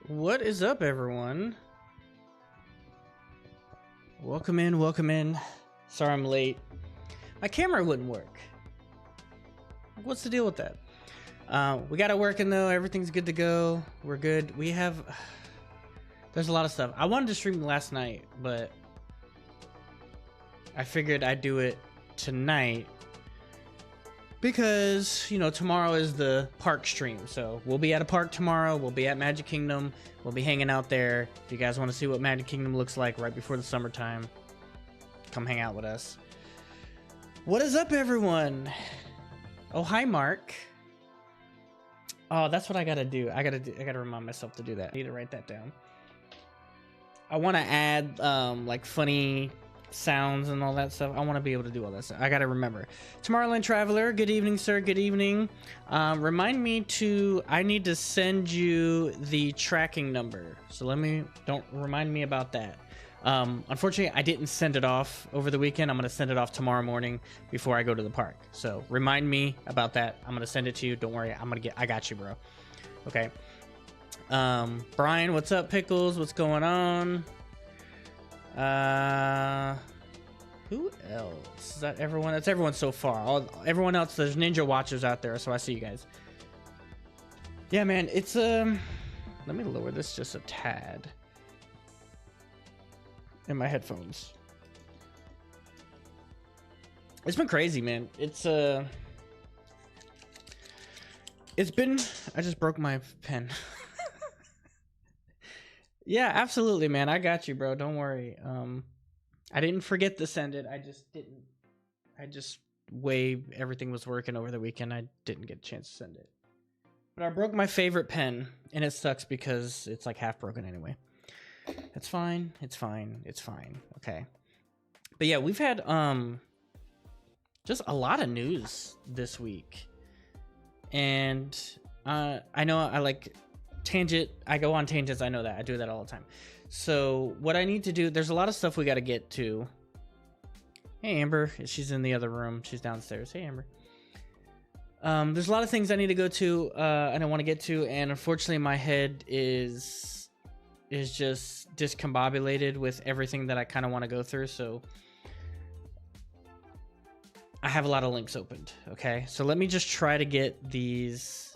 What is up, everyone? Welcome in, welcome in. Sorry I'm late. My camera wouldn't work. What's the deal with that? We got it working though. Everything's good to go. We're good. There's a lot of stuff. I wanted to stream last night, but I figured I'd do it tonight because, you know, tomorrow is the park stream. So we'll be at a park tomorrow. We'll be at Magic Kingdom. We'll be hanging out there. If you guys want to see what Magic Kingdom looks like right before the summertime, come hang out with us. What is up, everyone? Oh, hi, Mark. Oh, that's what I gotta do. I gotta remind myself to do that. I need to write that down. I want to add like funny sounds and all that stuff. I want to be able to do all that stuff. I gotta remember. Tomorrowland Traveler, good evening, sir. Good evening. Remind me I need to send you the tracking number. So don't remind me about that. Unfortunately, I didn't send it off over the weekend. I'm gonna send it off tomorrow morning before I go to the park. So remind me about that. I'm gonna send it to you. Don't worry. I got you, bro. Okay. Brian, what's up? Pickles, what's going on? Who else? Is that everyone? That's everyone so far. Everyone else, there's Ninja Watchers out there, so I see you guys. Yeah, man, it's let me lower this just a tad in my headphones. It's been crazy, man. It's been, I just broke my pen. Yeah, absolutely, man. I got you, bro. Don't worry. I didn't forget to send it. I just way everything was working over the weekend. I didn't get a chance to send it. But I broke my favorite pen, and it sucks because it's like half broken anyway. It's fine. It's fine. It's fine. Okay. But yeah, we've had just a lot of news this week. And I know I like tangent. I go on tangents. I know that. I do that all the time. So what I need to do, there's a lot of stuff we got to get to. Hey, Amber. She's in the other room. She's downstairs. Hey, Amber. There's a lot of things I need to go to and I want to get to. And unfortunately, my head is just discombobulated with everything that I kind of want to go through. So I have a lot of links opened. Okay. So let me just try to get these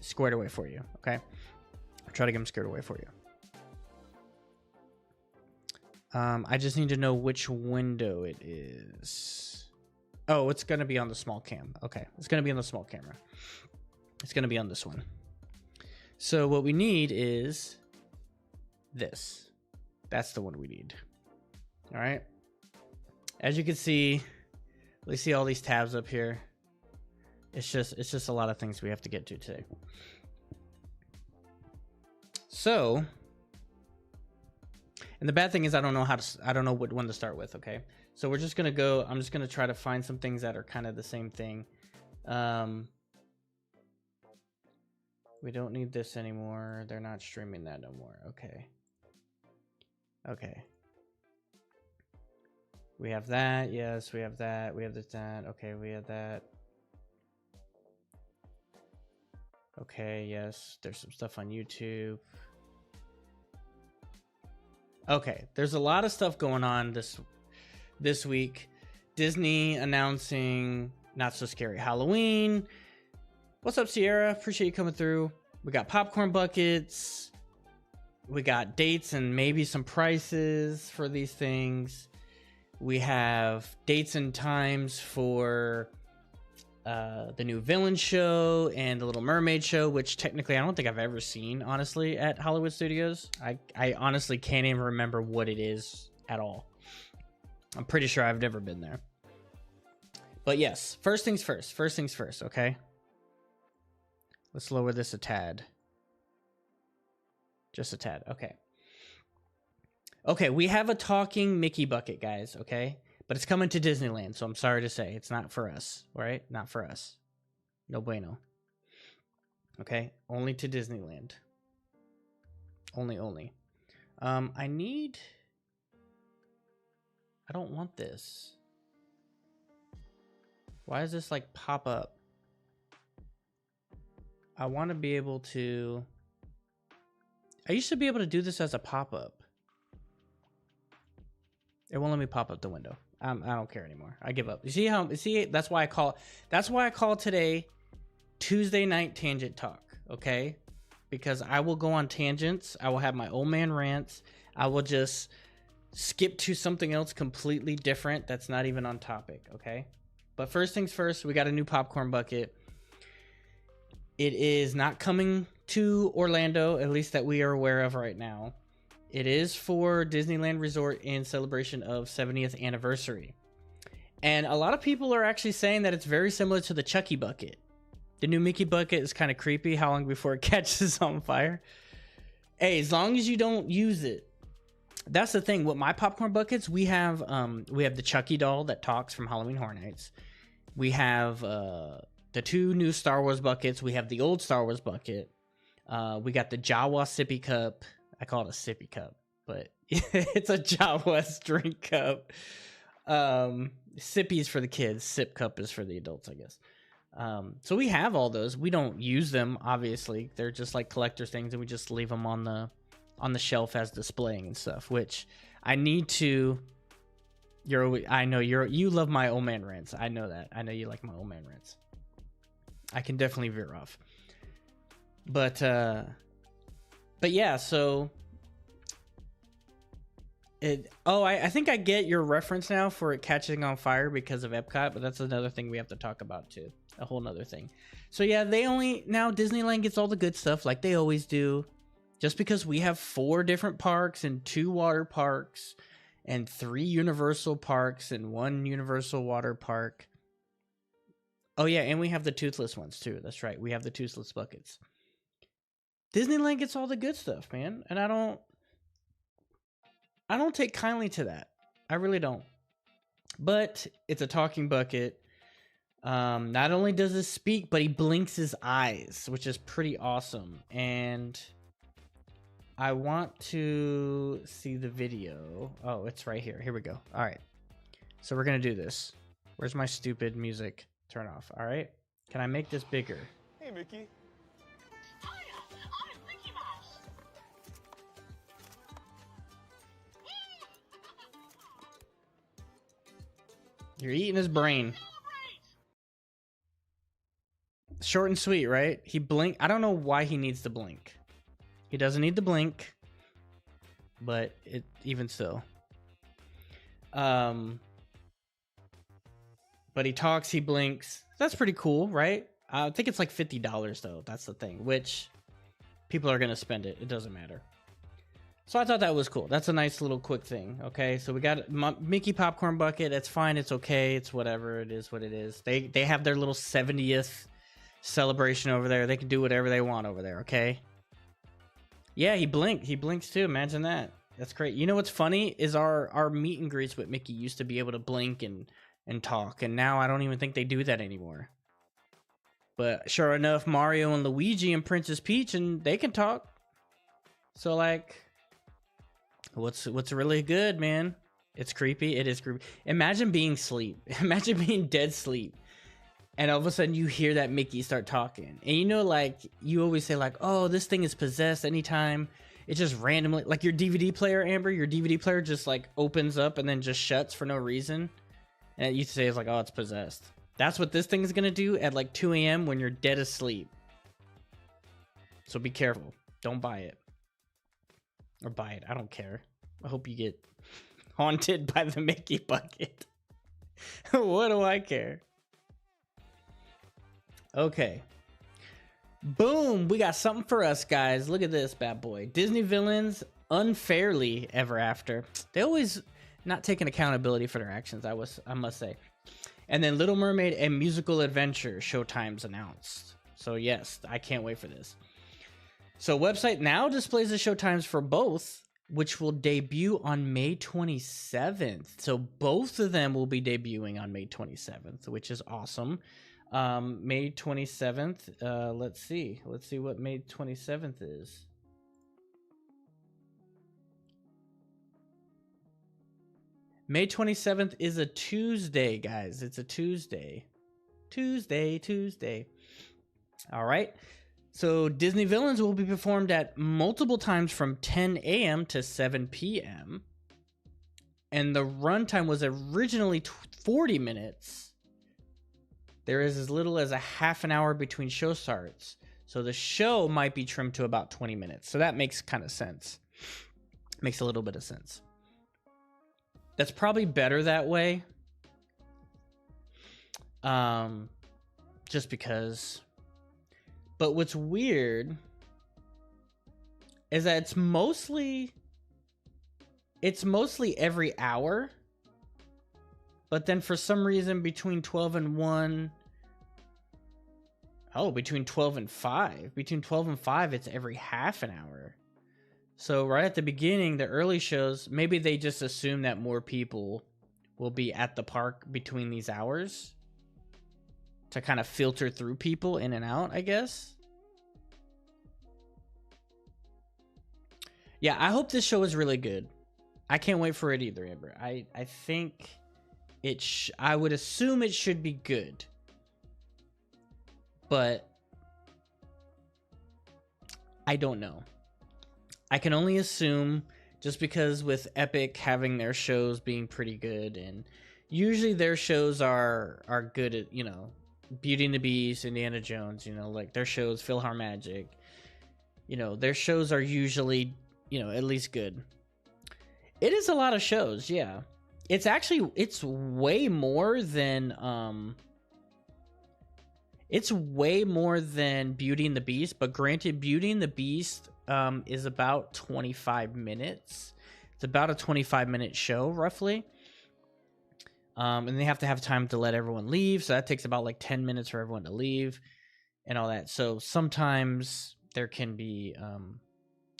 squared away for you. Okay. I'll try to get them squared away for you. I just need to know which window it is. Oh, it's going to be on the small cam. Okay. It's going to be on the small camera. It's going to be on this one. So what we need is this. That's the one we need. All right. As you can see, we see all these tabs up here. It's just a lot of things we have to get to today. So, and the bad thing is I don't know what one to start with, okay? So we're just going to I'm just going to try to find some things that are kind of the same thing. We don't need this anymore. They're not streaming that no more. Okay. Okay. We have that. Yes, we have that. We have this, that. Okay, we have that. Okay, yes, there's some stuff on YouTube. Okay, there's a lot of stuff going on this week. Disney announcing Not So Scary Halloween. What's up, Sierra? Appreciate you coming through. We got popcorn buckets. We got dates and maybe some prices for these things. We have dates and times for the new Villain show and the Little Mermaid show, which technically I don't think I've ever seen, honestly, at Hollywood Studios. I honestly can't even remember what it is at all. I'm pretty sure I've never been there. But yes, first things first, okay? Let's lower this a tad. Just a tad, okay. Okay, we have a talking Mickey bucket, guys, okay? But it's coming to Disneyland, so I'm sorry to say. It's not for us, all right? Not for us. No bueno. Okay? Only to Disneyland. Only. I don't want this. Why does this, like, pop up? I want to be able to I used to be able to do this as a pop-up. It won't let me pop up the window. I don't care anymore. I give up. You see how? See, that's why I call today Tuesday night tangent talk. Okay, because I will go on tangents. I will have my old man rants. I will just skip to something else completely different that's not even on topic. Okay, but first things first, we got a new popcorn bucket. It is not coming to Orlando, at least that we are aware of right now. It is for Disneyland Resort in celebration of 70th anniversary. And a lot of people are actually saying that it's very similar to the Chucky bucket. The new Mickey bucket is kind of creepy. How long before it catches on fire? Hey, as long as you don't use it. That's the thing. With my popcorn buckets, we have the Chucky doll that talks from Halloween Horror Nights. We have the two new Star Wars buckets. We have the old Star Wars bucket. We got the Jawa sippy cup. I call it a sippy cup, but it's a Jawa drink cup. Sippy is for the kids. Sip cup is for the adults, I guess. So we have all those. We don't use them, obviously. They're just like collector's things, and we just leave them on the shelf as displaying and stuff. Which I need to. You love my old man rants. I know that. I know you like my old man rants. I can definitely veer off. But yeah, so I think I get your reference now for it catching on fire because of Epcot, but that's another thing we have to talk about too. A whole nother thing. So yeah, now Disneyland gets all the good stuff like they always do. Just because we have 4 different parks and 2 water parks and 3 Universal parks and 1 Universal water park. Oh yeah, and we have the toothless ones too. That's right. We have the toothless buckets. Disneyland gets all the good stuff, man. And I don't take kindly to that. I really don't. But it's a talking bucket. Not only does it speak, but he blinks his eyes, which is pretty awesome. And I want to see the video. Oh, it's right here. Here we go. All right. So we're going to do this. Where's my stupid music? Turn off. All right. Can I make this bigger? Hey, Mickey. Hiya, I'm Mickey Mouse. You're eating his brain. Short and sweet, right? He blink. I don't know why he needs to blink. He doesn't need to blink, but even still. But he talks, he blinks. That's pretty cool, right? I think it's like $50 though. That's the thing, which people are going to spend it. It doesn't matter. So I thought that was cool. That's a nice little quick thing. Okay, so we got Mickey popcorn bucket. That's fine. It's okay. It's whatever. It is what it is. They have their little 70th celebration over there. They can do whatever they want over there, okay? Yeah, he blinked. He blinks too. Imagine that. That's great. You know what's funny is our meet and greets with Mickey used to be able to blink and talk, and now I don't even think they do that anymore. But sure enough, Mario and Luigi and Princess Peach, and they can talk. So like, what's really good, man? It's creepy. It is creepy. Imagine being asleep. Imagine being dead sleep, and all of a sudden you hear that Mickey start talking. And you know, like you always say, like, oh, this thing is possessed anytime. It just randomly, like your DVD player, Amber. Your DVD player just like opens up and then just shuts for no reason. And you say it's like, oh, it's possessed. That's what this thing is going to do at like 2 a.m. when you're dead asleep. So be careful. Don't buy it. Or buy it. I don't care. I hope you get haunted by the Mickey bucket. What do I care? Okay. Boom. We got something for us, guys. Look at this bad boy. Disney villains unfairly ever after. They always not taking accountability for their actions, I must say. And then Little Mermaid and Musical Adventure showtimes announced. So yes, I can't wait for this. So website now displays the showtimes for both, which will debut on May 27th. So both of them will be debuting on May 27th, which is awesome. May 27th. Let's see what May 27th is. May 27th is a Tuesday, guys. It's a Tuesday. Tuesday. All right. So Disney Villains will be performed at multiple times from 10 a.m. to 7 p.m. And the runtime was originally 40 minutes. There is as little as a half an hour between show starts. So the show might be trimmed to about 20 minutes. So that makes kind of sense. Makes a little bit of sense. That's probably better that way. Just because. But what's weird is that it's mostly every hour. But then for some reason between 12 and 1, between 12 and 5. Between 12 and 5, it's every half an hour. So right at the beginning, the early shows, maybe they just assume that more people will be at the park between these hours to kind of filter through people in and out, I guess. Yeah, I hope this show is really good. I can't wait for it either, Amber. I think I would assume it should be good. But I don't know. I can only assume, just because with Epic having their shows being pretty good, and usually their shows are good at, Beauty and the Beast, Indiana Jones, like their shows, PhilharMagic, their shows are usually, at least good. It is a lot of shows, yeah. It's way more than Beauty and the Beast, but granted, Beauty and the Beast is about 25 minutes. It's about a 25-minute show, roughly. And they have to have time to let everyone leave, so that takes about like 10 minutes for everyone to leave and all that. So sometimes there can be,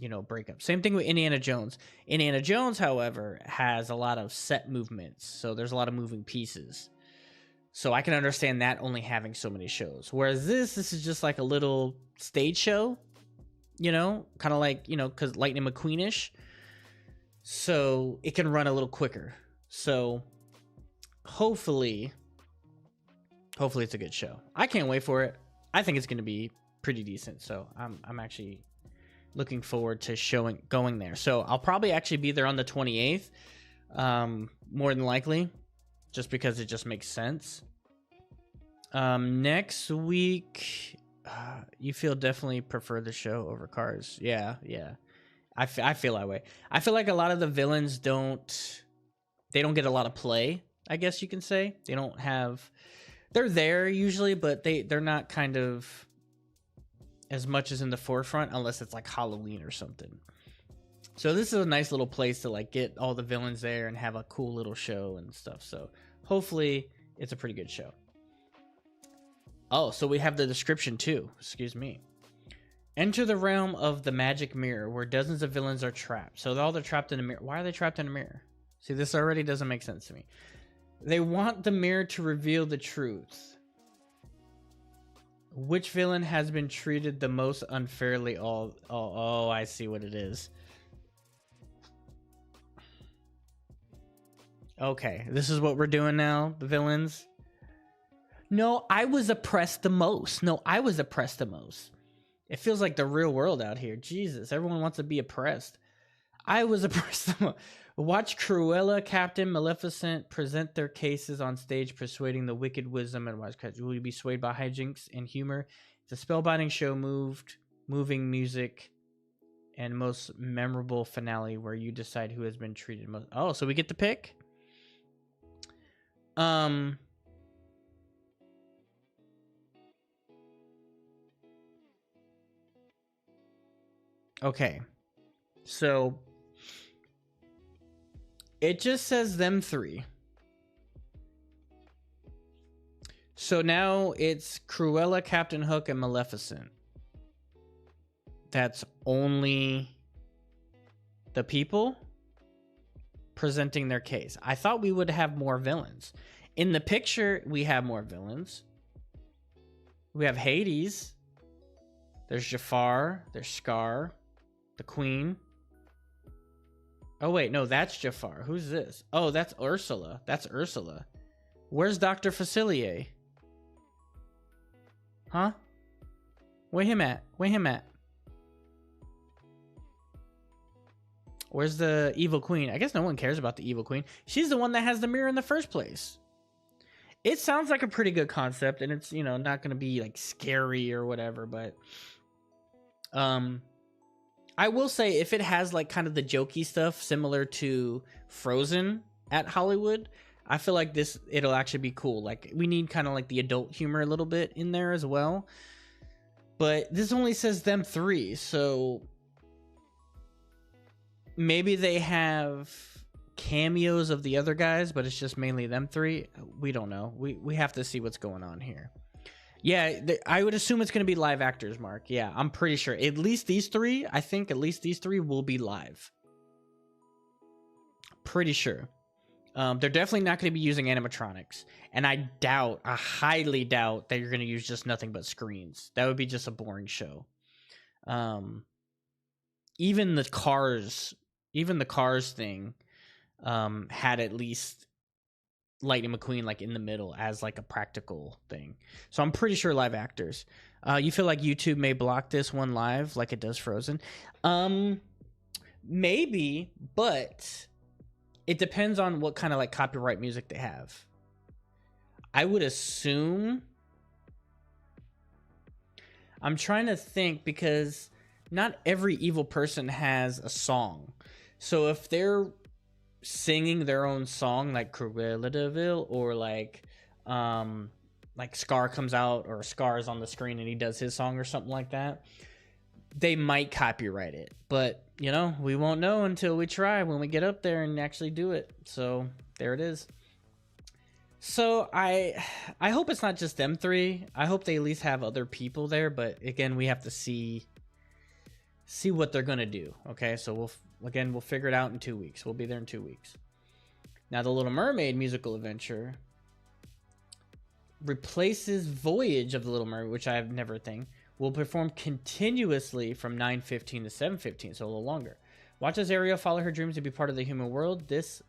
breakups. Same thing with Indiana Jones. Indiana Jones, however, has a lot of set movements, so there's a lot of moving pieces. So I can understand that only having so many shows. Whereas this is just like a little stage show, kind of like, because Lightning McQueen-ish. So it can run a little quicker. So hopefully it's a good show. I can't wait for it. I think it's going to be pretty decent. So I'm actually looking forward to going there. So I'll probably actually be there on the 28th, more than likely, just because it just makes sense. Next week, you feel definitely prefer the show over Cars. Yeah. I feel that way. I feel like a lot of the villains don't get a lot of play, I guess you can say. They're there usually, but they're not kind of as much as in the forefront unless it's like Halloween or something. So this is a nice little place to like get all the villains there and have a cool little show and stuff. So hopefully it's a pretty good show. Oh, so we have the description too. Excuse me. Enter the realm of the magic mirror where dozens of villains are trapped. So they're trapped in a mirror. Why are they trapped in a mirror? See, this already doesn't make sense to me. They want the mirror to reveal the truth. Which villain has been treated the most unfairly? Oh, I see what it is. Okay, this is what we're doing now, the villains. No, I was oppressed the most. It feels like the real world out here. Jesus, everyone wants to be oppressed. I was oppressed the most. Watch Cruella, Captain Maleficent present their cases on stage, persuading the wicked wisdom and wise crowds. Will you be swayed by hijinks and humor? It's a spellbinding show, moving music, and most memorable finale where you decide who has been treated most. Oh, so we get to pick? Okay. So it just says them three. So now it's Cruella, Captain Hook, and Maleficent. That's only the people presenting their case. I thought we would have more villains. In the picture, we have more villains. We have Hades. There's Jafar. There's Scar. The Queen. Oh, wait. No, that's Jafar. Who's this? Oh, that's Ursula. That's Ursula. Where's Dr. Facilier? Huh? Where him at? Where him at? Where's the evil queen? I guess no one cares about the evil queen. She's the one that has the mirror in the first place. It sounds like a pretty good concept, and it's, you know, not going to be like scary or whatever, but I will say if it has like kind of the jokey stuff similar to Frozen at Hollywood, I feel like it'll actually be cool. Like, we need kind of like the adult humor a little bit in there as well. But this only says them three, so maybe they have cameos of the other guys, but it's just mainly them three. We don't know. We have to see what's going on here. Yeah, I would assume it's going to be live actors, Mark. Yeah, I'm pretty sure. At least these three, I think at least these three will be live. Pretty sure. They're definitely not going to be using animatronics. And I highly doubt that you're going to use just nothing but screens. That would be just a boring show. Even the cars thing had at least Lightning McQueen like in the middle as like a practical thing. So I'm pretty sure live actors. You feel like YouTube may block this one live like it does Frozen? Maybe, but it depends on what kind of like copyright music they have. I would assume. I'm trying to think because not every evil person has a song. So if they're singing their own song like Cruella de Vil, or like Scar comes out, or Scar is on the screen and he does his song or something like that, they might copyright it. But, you know, we won't know until we try when we get up there and actually do it. So there it is. So I hope it's not just them three. I hope they at least have other people there, but again, we have to see what they're gonna do. Okay, so we'll figure it out in 2 weeks. We'll be there in 2 weeks. Now, the Little Mermaid musical adventure replaces Voyage of the Little Mermaid, which I have never thing. Will perform continuously from 9:15 to 7:15, so a little longer. Watch as Ariel follow her dreams to be part of the human world. This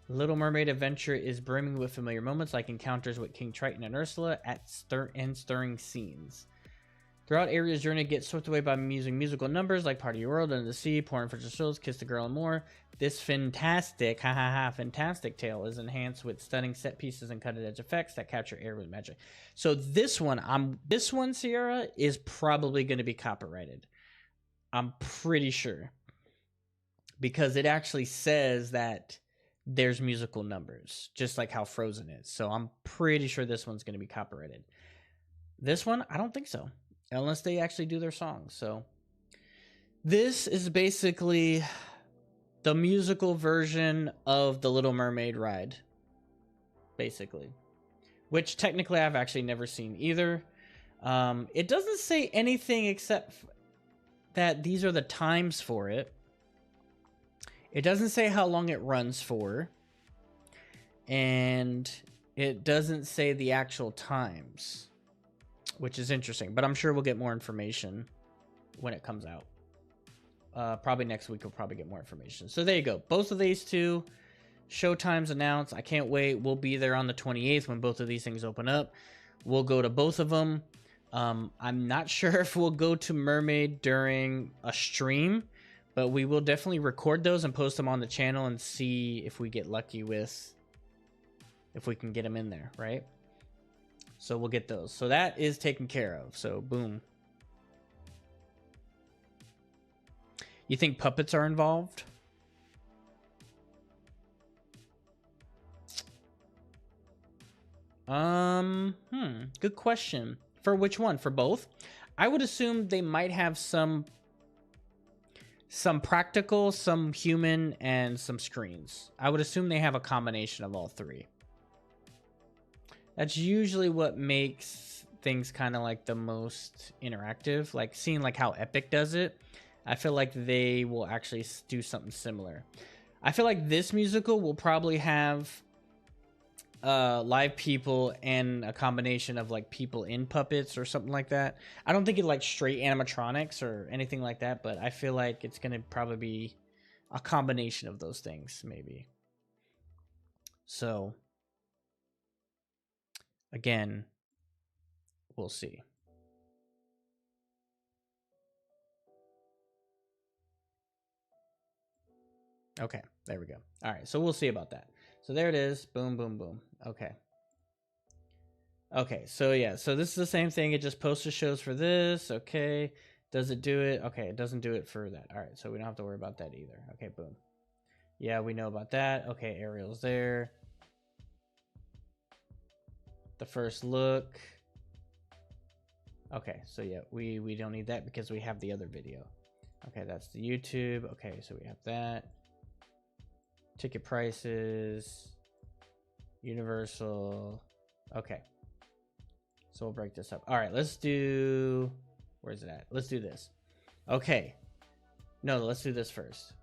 Little Mermaid adventure is brimming with familiar moments like encounters with King Triton and Ursula and stirring scenes. Throughout Ariel's journey, get swept away by amusing musical numbers like Part of Your World, Under the Sea, Pouring for Your Souls, Kiss the Girl, and more. This fantastic tale is enhanced with stunning set pieces and cutting-edge effects that capture Ariel's magic. So this one, Sierra, is probably going to be copyrighted. I'm pretty sure. Because it actually says that there's musical numbers, just like how Frozen is. So I'm pretty sure this one's going to be copyrighted. This one, I don't think so. Unless they actually do their songs. So this is basically the musical version of the Little Mermaid ride. Basically. Which technically I've actually never seen either. It doesn't say anything except that these are the times for it. It doesn't say how long it runs for. And it doesn't say the actual times, which is interesting, but I'm sure we'll get more information when it comes out. Probably next week we'll probably get more information. So there you go. Both of these two showtimes announced. I can't wait. We'll be there on the 28th when both of these things open up. We'll go to both of them. I'm not sure if we'll go to Mermaid during a stream, but we will definitely record those and post them on the channel and see if we get lucky with if we can get them in there, right? So we'll get those. So that is taken care of. So boom. You think puppets are involved? Good question. For which one? For both? I would assume they might have some practical, some human, and some screens. I would assume they have a combination of all three. That's usually what makes things kind of like the most interactive. Like seeing like how Epic does it, I feel like they will actually do something similar. I feel like this musical will probably have live people and a combination of like people in puppets or something like that. I don't think it like straight animatronics or anything like that, but I feel like it's going to probably be a combination of those things maybe. So again, we'll see. Okay, there we go. All right, so we'll see about that. So there it is. Boom, boom, boom. Okay. Okay, so yeah, so this is the same thing. It just poster shows for this. Okay. Does it do it? Okay, it doesn't do it for that. All right, so we don't have to worry about that either. Okay, boom. Yeah, we know about that. Okay, Ariel's there. The first look. Okay, so yeah, we don't need that because we have the other video. Okay, that's the YouTube. Okay, so we have that. Ticket prices. Universal. Okay. So we'll break this up. All right, let's do... Where's it at? Let's do this. Okay. No, let's do this first.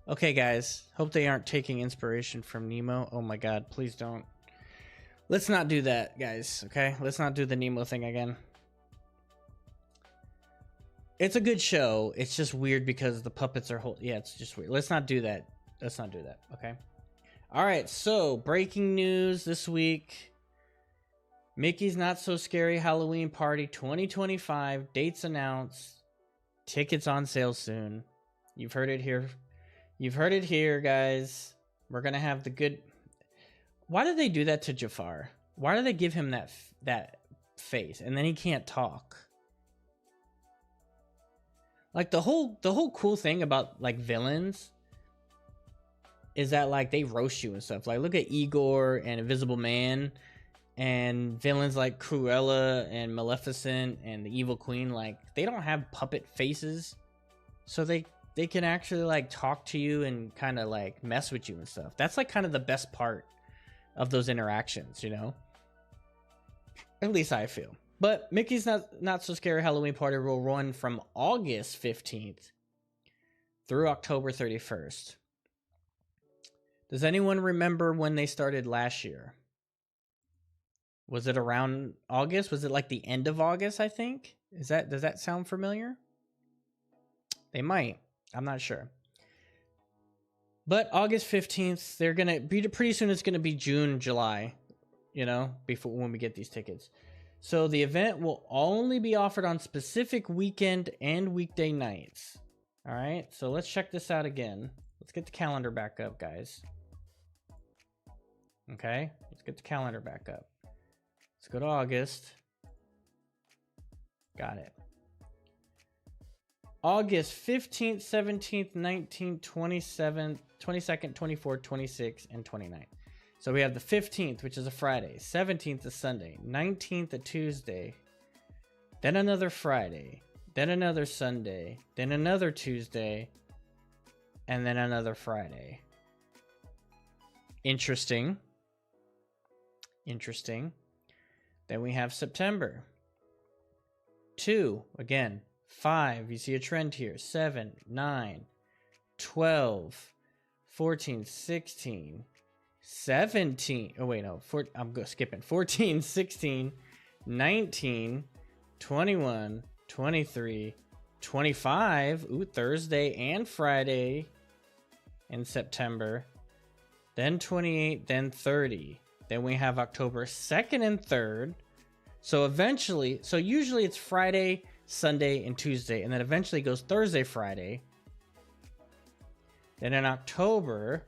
Okay, guys. Hope they aren't taking inspiration from Nemo. Oh my god, please don't. Let's not do that, guys, okay? Let's not do the Nemo thing again. It's a good show. It's just weird because the puppets are... Yeah, it's just weird. Let's not do that. Let's not do that, okay? All right, so breaking news this week. Mickey's Not So Scary Halloween Party 2025. Dates announced. Tickets on sale soon. You've heard it here. You've heard it here, guys. We're going to have the good... Why did they do that to Jafar? Why do they give him that face and then he can't talk? Like the whole cool thing about like villains is that like they roast you and stuff. Like look at Igor and Invisible Man. And villains like Cruella and Maleficent and the Evil Queen, like they don't have puppet faces, so they can actually like talk to you and kind of like mess with you and stuff. That's like kind of the best part of those interactions, you know. At least I feel. But Mickey's Not So Scary Halloween Party will run from August 15th through October 31st. Does anyone remember when they started last year? Was it around August? Was it like the end of August, I think? Does that sound familiar? They might. I'm not sure. But August 15th, they're going to be pretty soon. It's going to be June, July, you know, before when we get these tickets. So the event will only be offered on specific weekend and weekday nights. All right. So let's check this out again. Let's get the calendar back up, guys. Okay. Let's get the calendar back up. Let's go to August. Got it. August 15th, 17th, 19th, 27th, 22nd, 24th, 26th, and 29th. So we have the 15th, which is a Friday. 17th, a Sunday. 19th, a Tuesday. Then another Friday. Then another Sunday. Then another Tuesday. And then another Friday. Interesting. Interesting. Then we have September. 2, again. 5, you see a trend here. 7, 9, 12, 14, 16, 17. Oh, wait, no. I'm skipping. 14, 16, 19, 21, 23, 25. Ooh, Thursday and Friday in September. Then 28, then 30. Then we have October 2nd and 3rd. So eventually, so usually it's Friday, Sunday, and Tuesday. And then eventually goes Thursday, Friday. Then in October,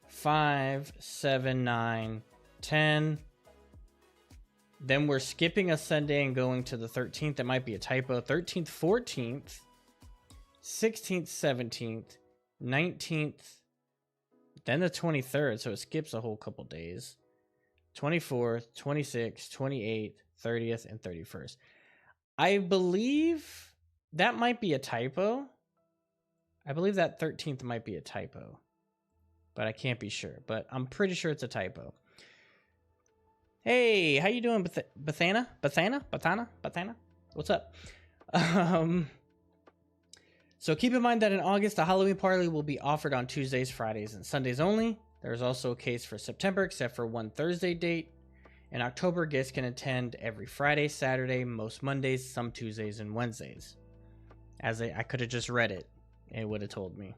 5, 7, 9, 10. Then we're skipping a Sunday and going to the 13th. That might be a typo. 13th, 14th, 16th, 17th, 19th. Then the 23rd, so it skips a whole couple days. 24th, 26th, 28th, 30th, and 31st. I believe that might be a typo. I believe that 13th might be a typo. But I can't be sure. But I'm pretty sure it's a typo. Hey, how you doing, Bathana? What's up? So keep in mind that in August, the Halloween party will be offered on Tuesdays, Fridays, and Sundays only. There's also a case for September, except for one Thursday date. In October, guests can attend every Friday, Saturday, most Mondays, some Tuesdays, and Wednesdays. I could have just read it. It would have told me.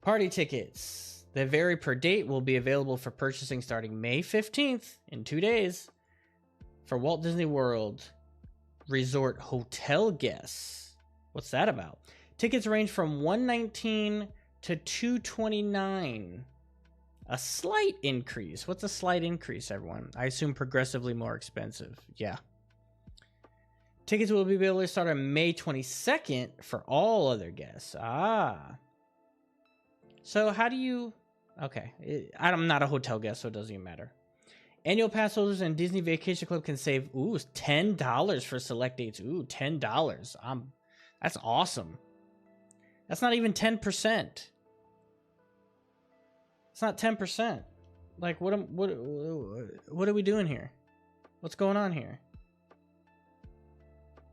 Party tickets that vary per date will be available for purchasing starting May 15th, in 2 days, for Walt Disney World Resort hotel guests. What's that about? Tickets range from $119 to $229. A slight increase. What's a slight increase, everyone? I assume progressively more expensive. Yeah. Tickets will be able to start on May 22nd for all other guests. Ah. So how do you... Okay. I'm not a hotel guest, so it doesn't even matter. Annual pass holders and Disney Vacation Club can save, $10 for select dates. $10. That's awesome. That's not even 10%. It's not 10%. Like, what are we doing here? What's going on here?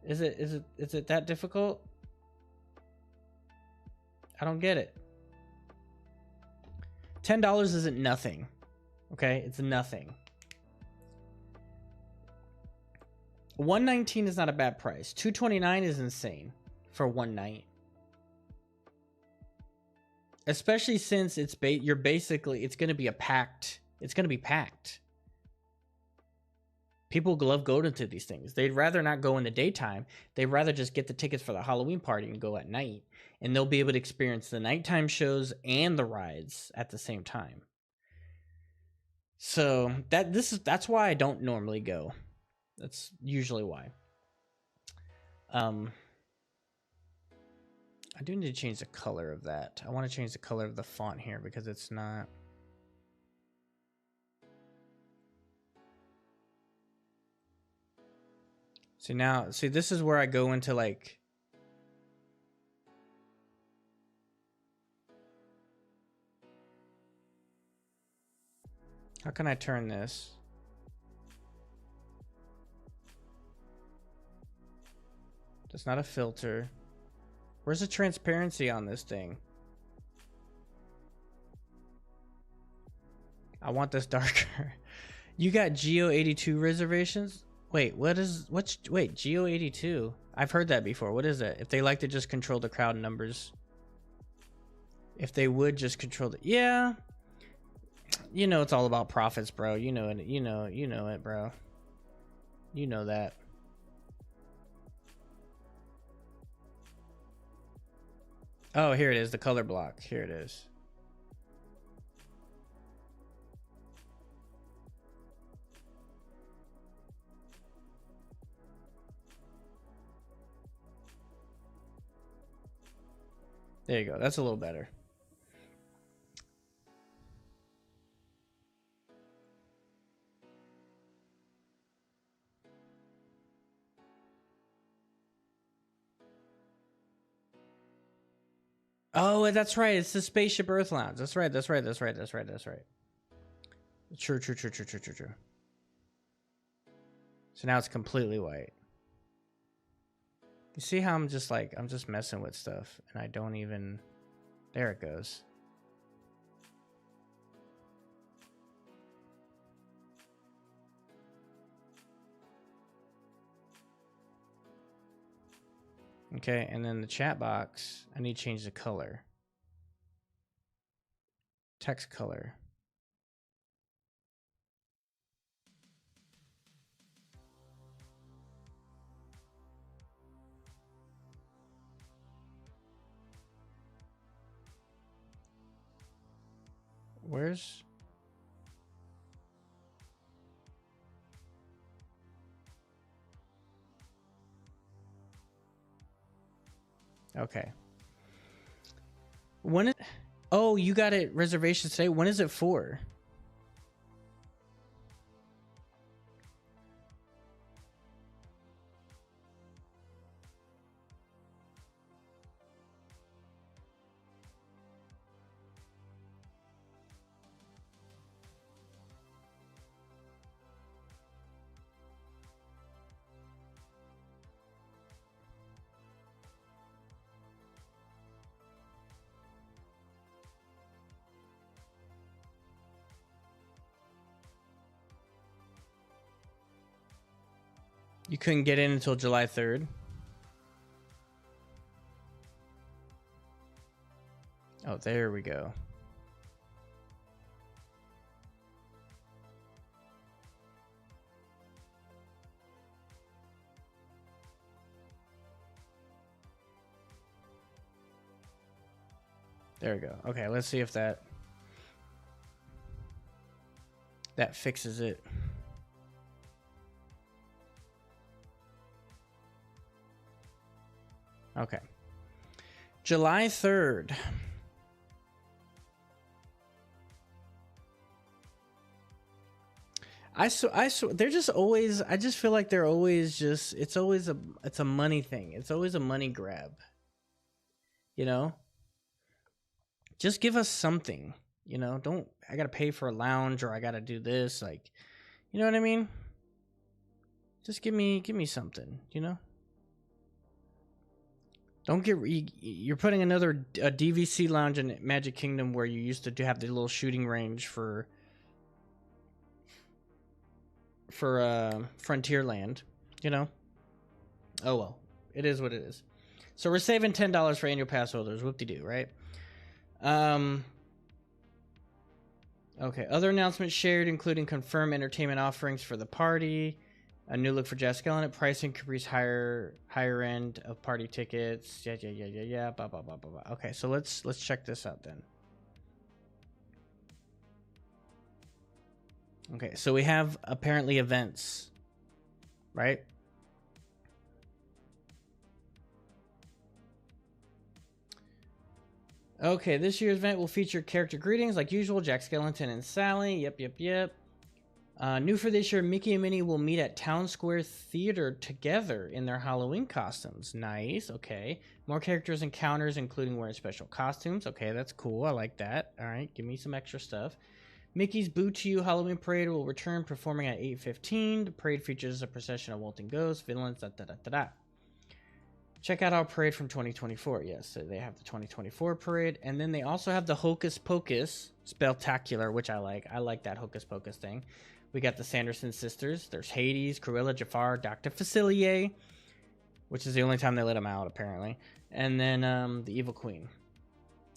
Is it that difficult? I don't get it. $10 isn't nothing. Okay? It's nothing. $119 is not a bad price. $229 is insane for one night. Especially since it's going to be packed. People love going to these things. They'd rather not go in the daytime. They'd rather just get the tickets for the Halloween party and go at night. And they'll be able to experience the nighttime shows and the rides at the same time. So that's why I don't normally go. That's usually why. I do need to change the color of that. I want to change the color of the font here because it's not... See, this is where I go into like... How can I turn this? That's not a filter. Where's the transparency on this thing? I want this darker. You got Geo 82 reservations? Wait, wait, Geo 82? I've heard that before. What is that? If they like to just control the crowd numbers. If they would just control the... Yeah. You know it's all about profits, bro. You know it. You know it, bro. You know that. Oh, here it is, the color block. Here it is. There you go. That's a little better. Oh, that's right. It's the Spaceship Earth Lounge. That's right. True. So now it's completely white. You see how I'm just messing with stuff and I don't even... There it goes. Okay, and then the chat box, I need to change the color. Text color. Where's... Okay. When it... Oh, you got it reservations today. When is it for? You couldn't get in until July 3rd. Oh, there we go. There we go. Okay, let's see if that fixes it. Okay. July 3rd. They're just always, I just feel like they're always just, it's a money thing. It's always a money grab. You know? Just give us something, you know? Don't, I gotta pay for a lounge or I gotta do this, like, you know what I mean? Just give me something, you know? Don't get, you're putting another DVC lounge in Magic Kingdom where you used to have the little shooting range for Frontierland, you know? Oh well, it is what it is. So we're saving $10 for annual pass holders. Whoop-de-doo, right? Okay, other announcements shared, including confirmed entertainment offerings for the party, a new look for Jazz Skeleton, pricing increase higher end of party tickets. Yeah. Blah blah blah blah blah. Okay, so let's check this out then. Okay, so we have apparently events, right? Okay, this year's event will feature character greetings like usual, Jack Skellington and Sally. Yep. New for this year, Mickey and Minnie will meet at Town Square Theater together in their Halloween costumes. Nice, okay. More characters encounters, including wearing special costumes. Okay, that's cool. I like that. All right, give me some extra stuff. Mickey's Boo to You Halloween Parade will return, performing at 8:15. The parade features a procession of Walton Ghosts, villains, Check out our parade from 2024. Yes, so they have the 2024 parade. And then they also have the Hocus Pocus Spectacular, which I like. I like that Hocus Pocus thing. We got the Sanderson sisters. There's Hades, Cruella, Jafar, Dr. Facilier, which is the only time they let him out, apparently. And then the Evil Queen.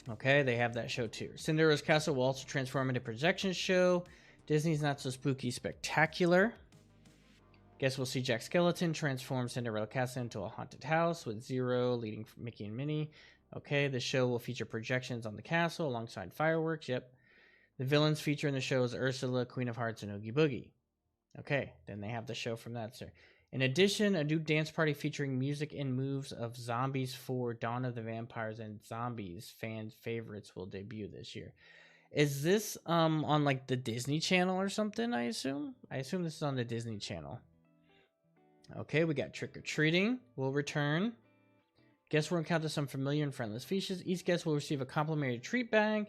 Okay, they have that show too. Cinderella's Castle will also transform into a projection show. Disney's Not So Spooky Spectacular. Guess we'll see Jack Skeleton transform Cinderella Castle into a haunted house with Zero leading Mickey and Minnie. Okay, the show will feature projections on the castle alongside fireworks. Yep. The villains feature in the show is Ursula, Queen of Hearts, and Oogie Boogie. Okay, then they have the show from that, sir. In addition, a new dance party featuring music and moves of Zombies 4, Dawn of the Vampires, and Zombies fan favorites will debut this year. Is this on like the Disney Channel or something, I assume? I assume this is on the Disney Channel. Okay, we got Trick or Treating will return. Guests will encounter some familiar and friendless features. Each guest will receive a complimentary treat bag.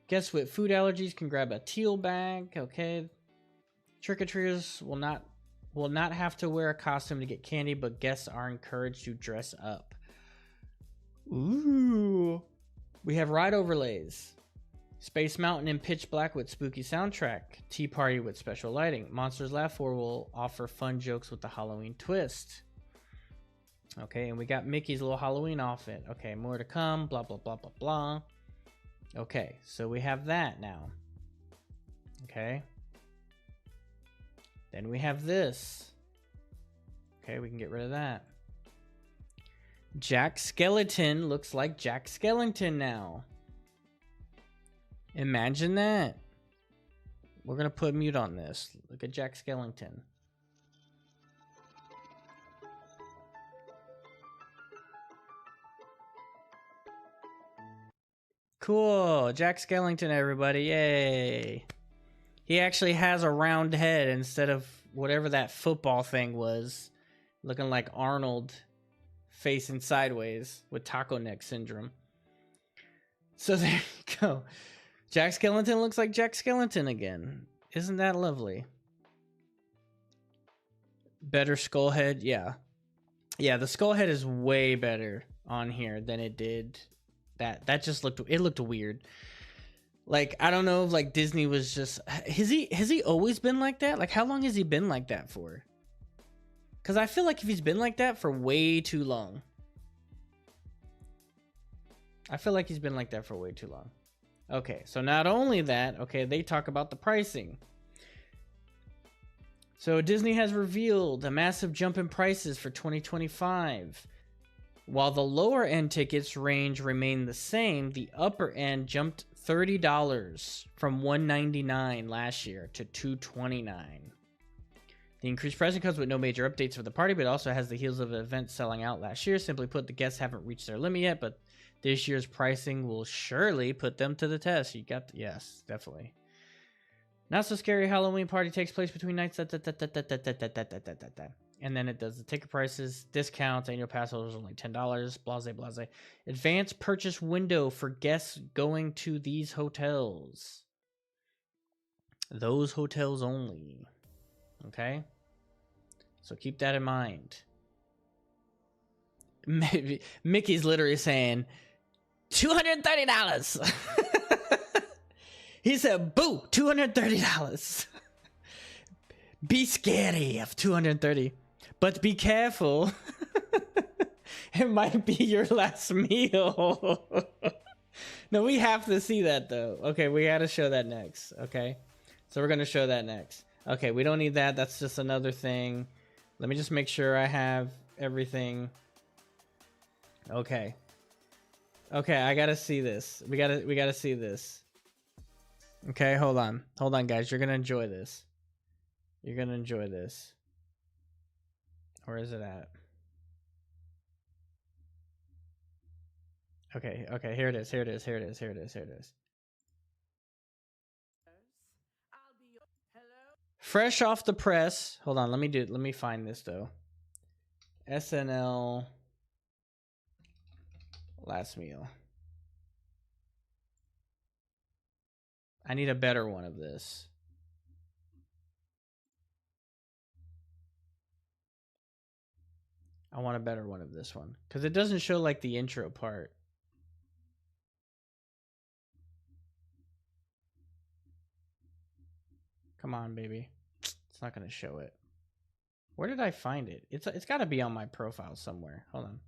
Guests with food allergies can grab a teal bag. Okay. Trick-or-treaters will not have to wear a costume to get candy, but guests are encouraged to dress up. Ooh. We have ride overlays. Space Mountain in pitch black with spooky soundtrack. Tea Party with special lighting. Monsters Laugh 4 will offer fun jokes with the Halloween twist. Okay, and we got Mickey's little Halloween outfit. Okay, more to come. Blah, blah, blah, blah, blah. Okay, so we have that now. Okay. Then we have this. Okay, we can get rid of that. Jack Skellington looks like Jack Skellington now. Imagine that. We're going to put mute on this. Look at Jack Skellington. Cool. Jack Skellington, everybody. Yay. He actually has a round head instead of whatever that football thing was. Looking like Arnold facing sideways with taco neck syndrome. So there you go. Jack Skellington looks like Jack Skellington again. Isn't that lovely? Better skull head, yeah. Yeah, the skull head is way better on here than it did. That just looked weird. Like, I don't know if like Disney was just has he always been like that? Like, how long has he been like that for? Because I feel like if he's been like that for way too long. I feel like he's been like that for way too long. Okay, so not only that, okay, they talk about the pricing. So Disney has revealed a massive jump in prices for 2025. While the lower end tickets range remained the same, the upper end jumped $30 from $199 last year to $229. The increased pricing comes with no major updates for the party, but also has the heels of the event selling out last year. Simply put, the guests haven't reached their limit yet, but this year's pricing will surely put them to the test. You got, yes, definitely. Not so scary Halloween party takes place between nights. And then it does the ticket prices, discounts, annual pass holders only $10, blase, blase. Advanced purchase window for guests going to these hotels. Those hotels only. Okay? So keep that in mind. Maybe Mickey's literally saying $230. He said, boo, $230. Be scary of $230. But be careful. It might be your last meal. No, we have to see that though. Okay, we gotta show that next. Okay. So we're gonna show that next. Okay, we don't need that. That's just another thing. Let me just make sure I have everything. Okay. Okay, I gotta see this. We gotta see this. Okay, hold on. Hold on, guys. You're gonna enjoy this. You're gonna enjoy this. Where is it at? Okay, okay, here it is, here it is, here it is, here it is, here it is. Fresh off the press. Hold on, let me find this though. SNL last meal. I need a better one of this. I want a better one of this one because it doesn't show like the intro part. Come on, baby. It's not gonna show it. Where did I find it? It's got to be on my profile somewhere. Hold on.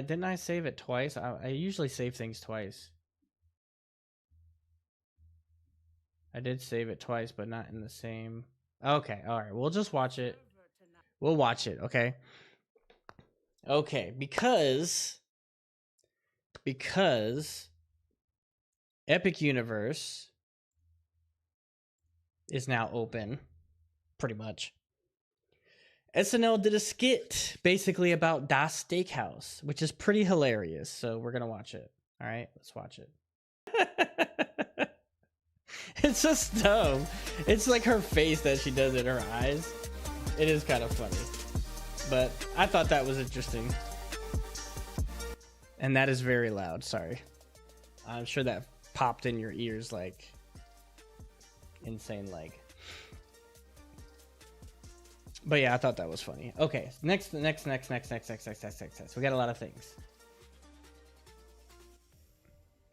Didn't I save it twice? I usually save things twice. I did save it twice, but not in the same. Okay, all right. We'll just watch it. We'll watch it, okay? Okay, because Epic Universe is now open, pretty much. SNL did a skit basically about Das Steakhouse, which is pretty hilarious. So we're going to watch it. All right, let's watch it. It's just dumb. It's like her face that she does in her eyes. It is kind of funny. But I thought that was interesting. And that is very loud. Sorry. I'm sure that popped in your ears like insane like. But yeah, I thought that was funny. Okay, next. We got a lot of things.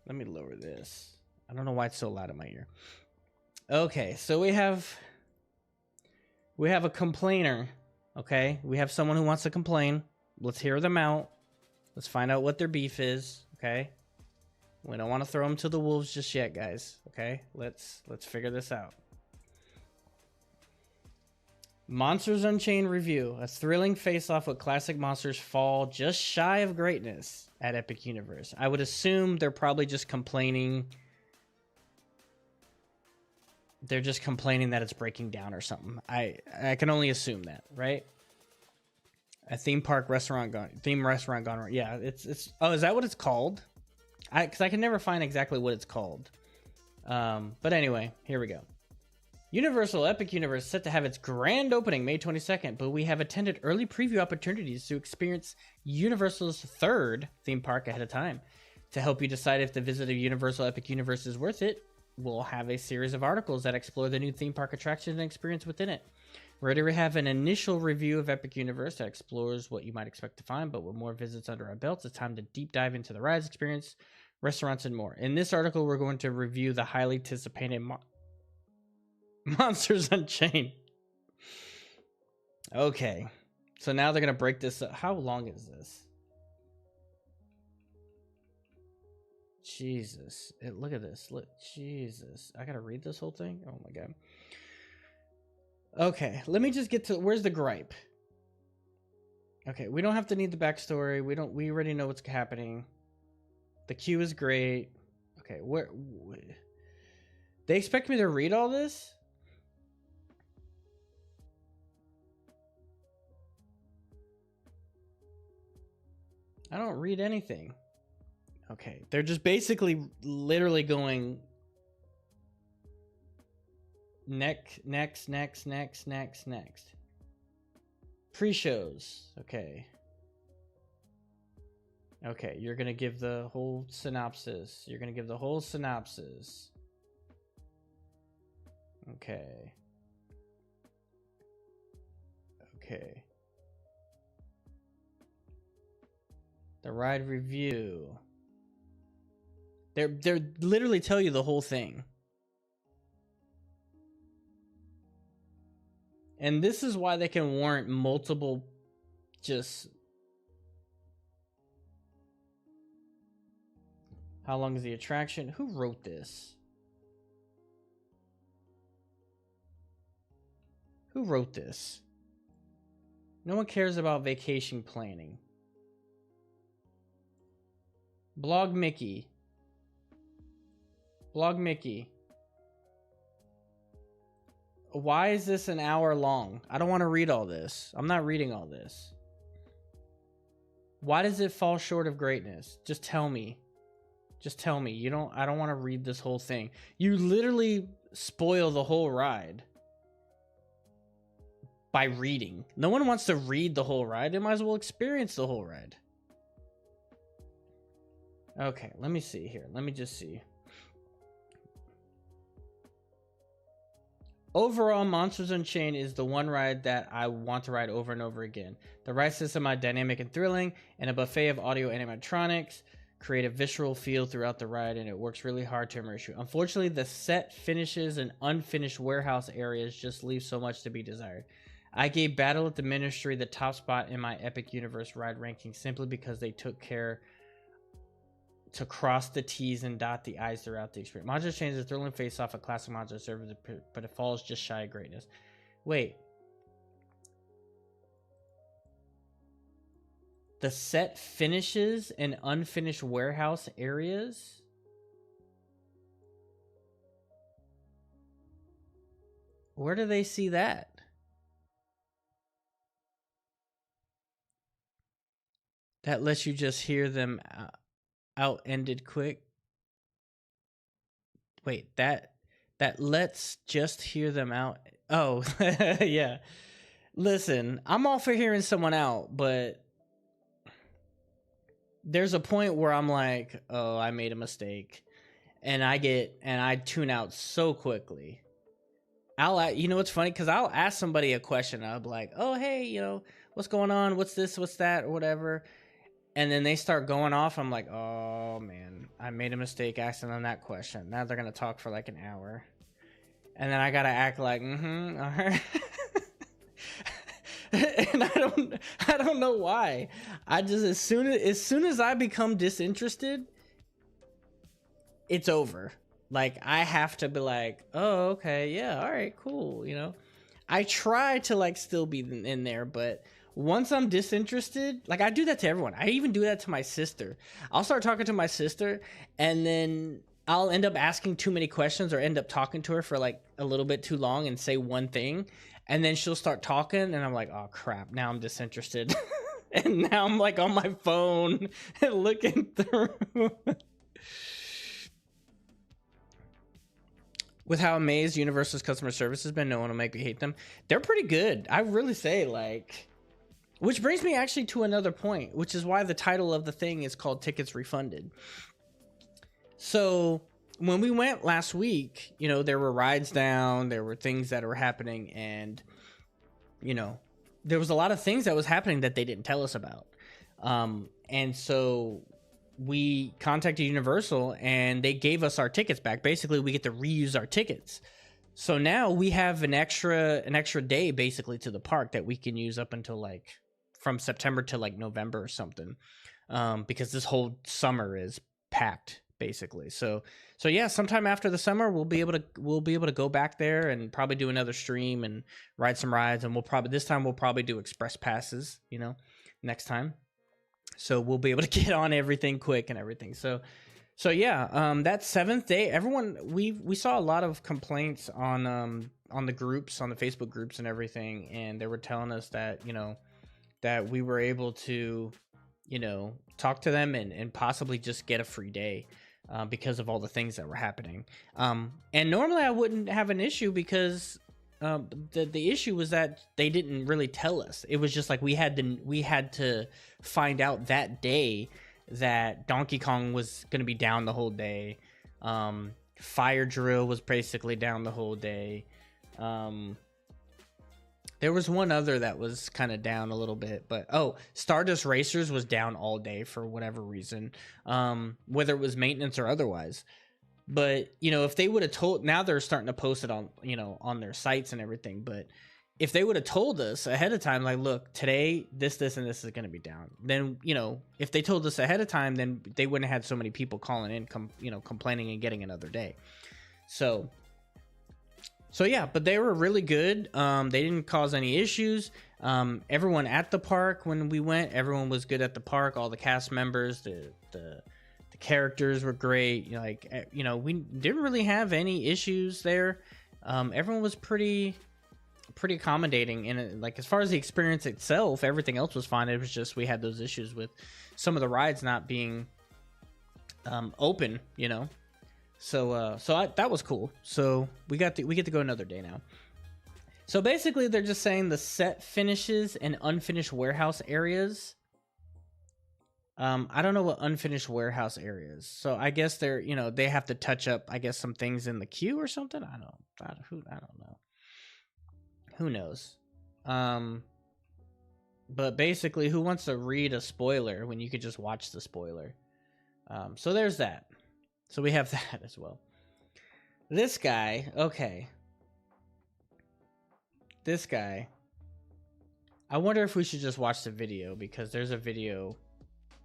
Let me lower this. I don't know why it's so loud in my ear. Okay, so we have a complainer. Okay, we have someone who wants to complain. Let's hear them out. Let's find out what their beef is. Okay, we don't want to throw them to the wolves just yet, guys. Okay, let's figure this out. Monsters Unchained review. A thrilling face-off with classic monsters fall just shy of greatness at Epic Universe. I would assume they're probably just complaining. They're just complaining that it's breaking down or something. I can only assume that, right? A theme restaurant gone wrong. Yeah, it's. Oh, is that what it's called? Because I can never find exactly what it's called. But anyway, here we go. Universal Epic Universe set to have its grand opening May 22nd, but we have attended early preview opportunities to experience Universal's third theme park ahead of time. To help you decide if the visit of Universal Epic Universe is worth it, we'll have a series of articles that explore the new theme park attractions and experience within it. We already have an initial review of Epic Universe that explores what you might expect to find, but with more visits under our belts, it's time to deep dive into the rides experience, restaurants, and more. In this article, we're going to review the highly anticipated Monsters Unchained. Okay, so now they're gonna break this up. How long is this? Jesus, look at this. Look, Jesus, I gotta read this whole thing. Oh my god. Okay, let me just get to where's the gripe. Okay, we don't have to need the backstory. We already know what's happening. The queue is great. Okay, where they expect me to read all this? I don't read anything. Okay, they're just basically literally going next. Pre-shows. Okay. Okay, you're going to give the whole synopsis. You're going to give the whole synopsis. Okay. Okay. The ride review. They're literally tell you the whole thing. And this is why they can warrant multiple just... How long is the attraction? Who wrote this? Who wrote this? No one cares about vacation planning. Blog Mickey. Blog Mickey. Why is this an hour long? I don't want to read all this. I'm not reading all this. Why does it fall short of greatness? Just tell me. Just tell me. I don't want to read this whole thing. You literally spoil the whole ride by reading. No one wants to read the whole ride. They might as well experience the whole ride. Okay, let me see here. Let me just see. Overall, Monsters Unchained is the one ride that I want to ride over and over again. The ride system is dynamic and thrilling, and a buffet of audio animatronics create a visceral feel throughout the ride, and it works really hard to immerse you. Unfortunately, the set finishes and unfinished warehouse areas just leave so much to be desired. I gave Battle at the Ministry the top spot in my Epic Universe ride ranking simply because they took care to cross the T's and dot the I's throughout the experience. Monsters Unchained is a thrilling face-off of classic Monster Service, but it falls just shy of greatness. Wait. The set finishes and unfinished warehouse areas? Where do they see that? That lets you just hear them out-ended quick. Wait, that lets just hear them out. Oh, yeah. Listen, I'm all for hearing someone out, but there's a point where I'm like, oh, I made a mistake. And I tune out so quickly. You know what's funny? Because I'll ask somebody a question. I'll be like, oh, hey, what's going on? What's this? What's that? Or whatever. And then they start going off. I'm like, oh, man, I made a mistake asking them that question. Now they're going to talk for like an hour. And then I got to act like, all right. And I don't know why. I just, as soon as I become disinterested, it's over. Like, I have to be like, oh, okay, yeah, all right, cool. I try to like still be in there, but once I'm disinterested, like I do that to everyone. I even do that to my sister. I'll start talking to my sister, and then I'll end up asking too many questions or end up talking to her for like a little bit too long and say one thing. And then she'll start talking, and I'm like, oh, crap, now I'm disinterested. And now I'm like on my phone and looking through. With how amazed Universal's customer service has been, no one will make me hate them. They're pretty good. I really say, like... Which brings me actually to another point, which is why the title of the thing is called Tickets Refunded. So... when we went last week, there were rides down, there were things that were happening, and, there was a lot of things that was happening that they didn't tell us about. And so we contacted Universal, and they gave us our tickets back. Basically, we get to reuse our tickets. So now we have an extra day, basically, to the park that we can use up until, like, from September to, like, November or something. Because this whole summer is packed, basically. So yeah, sometime after the summer we'll be able to go back there and probably do another stream and ride some rides, and we'll probably do express passes, next time. So we'll be able to get on everything quick and everything. So yeah, that 7th day, everyone, we saw a lot of complaints on the groups, on the Facebook groups and everything, and they were telling us that, you know, that we were able to, you know, talk to them and possibly just get a free day because of all the things that were happening. And normally I wouldn't have an issue because the issue was that they didn't really tell us. It was just like we had to find out that day that Donkey Kong was going to be down the whole day. Fire Drill was basically down the whole day. There was one other that was kind of down a little bit, but Stardust Racers was down all day for whatever reason, whether it was maintenance or otherwise. But, you know, if they would have told, now they're starting to post it on, you know, on their sites and everything. But if they would have told us ahead of time, like, look, today, this, and this is going to be down. Then, you know, if they told us ahead of time, then they wouldn't have had so many people calling in, complaining and getting another day. So yeah, but they were really good. They didn't cause any issues. Everyone at the park, when we went, everyone was good at the park. All the cast members, the characters were great. Like, you know, we didn't really have any issues there. Everyone was pretty accommodating, and like, as far as the experience itself, everything else was fine. It was just we had those issues with some of the rides not being open, you know. So that was cool. So we get to go another day now. So basically, they're just saying the set finishes and unfinished warehouse areas. I don't know what unfinished warehouse areas. So I guess they're, you know, they have to touch up, I guess, some things in the queue or something. I don't know. Who knows? But basically, who wants to read a spoiler when you could just watch the spoiler? So there's that. So we have that as well. This guy, okay. This guy. I wonder if we should just watch the video, because there's a video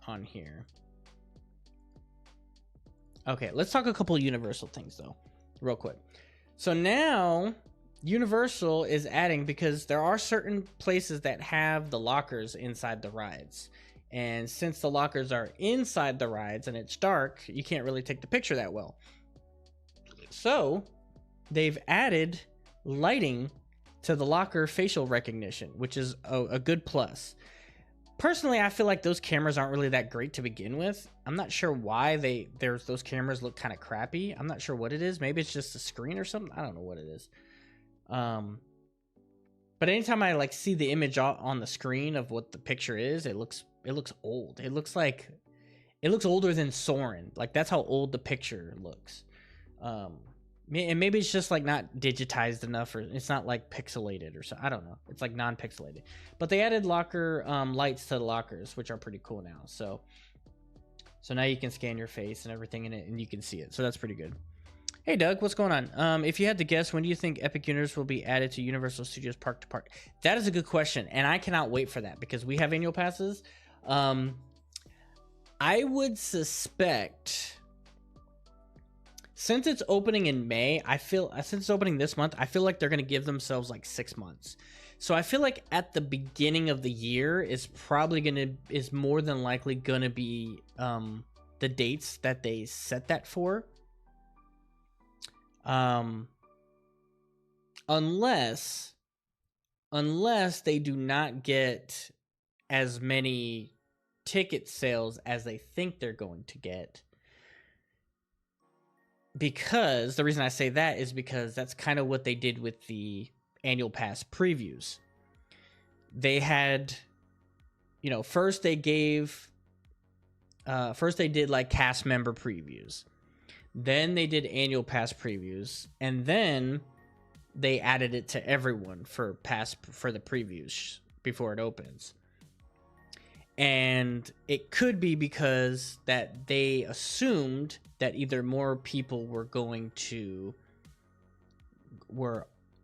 on here. Okay, let's talk a couple of Universal things though, real quick. So now Universal is adding, because there are certain places that have the lockers inside the rides. And since the lockers are inside the rides and it's dark, you can't really take the picture that well. So they've added lighting to the locker facial recognition, which is a good plus. Personally, I feel like those cameras aren't really that great to begin with. I'm not sure why those cameras look kind of crappy. I'm not sure what it is. Maybe it's just the screen or something. I don't know what it is. But anytime I like see the image on the screen of what the picture is, it looks old. It looks older than Soarin'. Like, that's how old the picture looks. And maybe it's just like not digitized enough, or it's not like pixelated or so. I don't know. It's like non-pixelated. But they added locker lights to the lockers, which are pretty cool now. So now you can scan your face and everything in it, and you can see it. So that's pretty good. Hey Doug, what's going on? If you had to guess, when do you think Epic Universe will be added to Universal Studios Park to Park? That is a good question, and I cannot wait for that, because we have annual passes. I would suspect, since it's opening in May, since it's opening this month, I feel like they're going to give themselves like 6 months. So I feel like at the beginning of the year is more than likely going to be the dates that they set that for. Unless they do not get as many ticket sales as they think they're going to get. Because the reason I say that is because that's kind of what they did with the annual pass previews. They had, you know, first they did like cast member previews. Then they did annual pass previews, and then they added it to everyone for the previews before it opens. And it could be because that they assumed that either more people were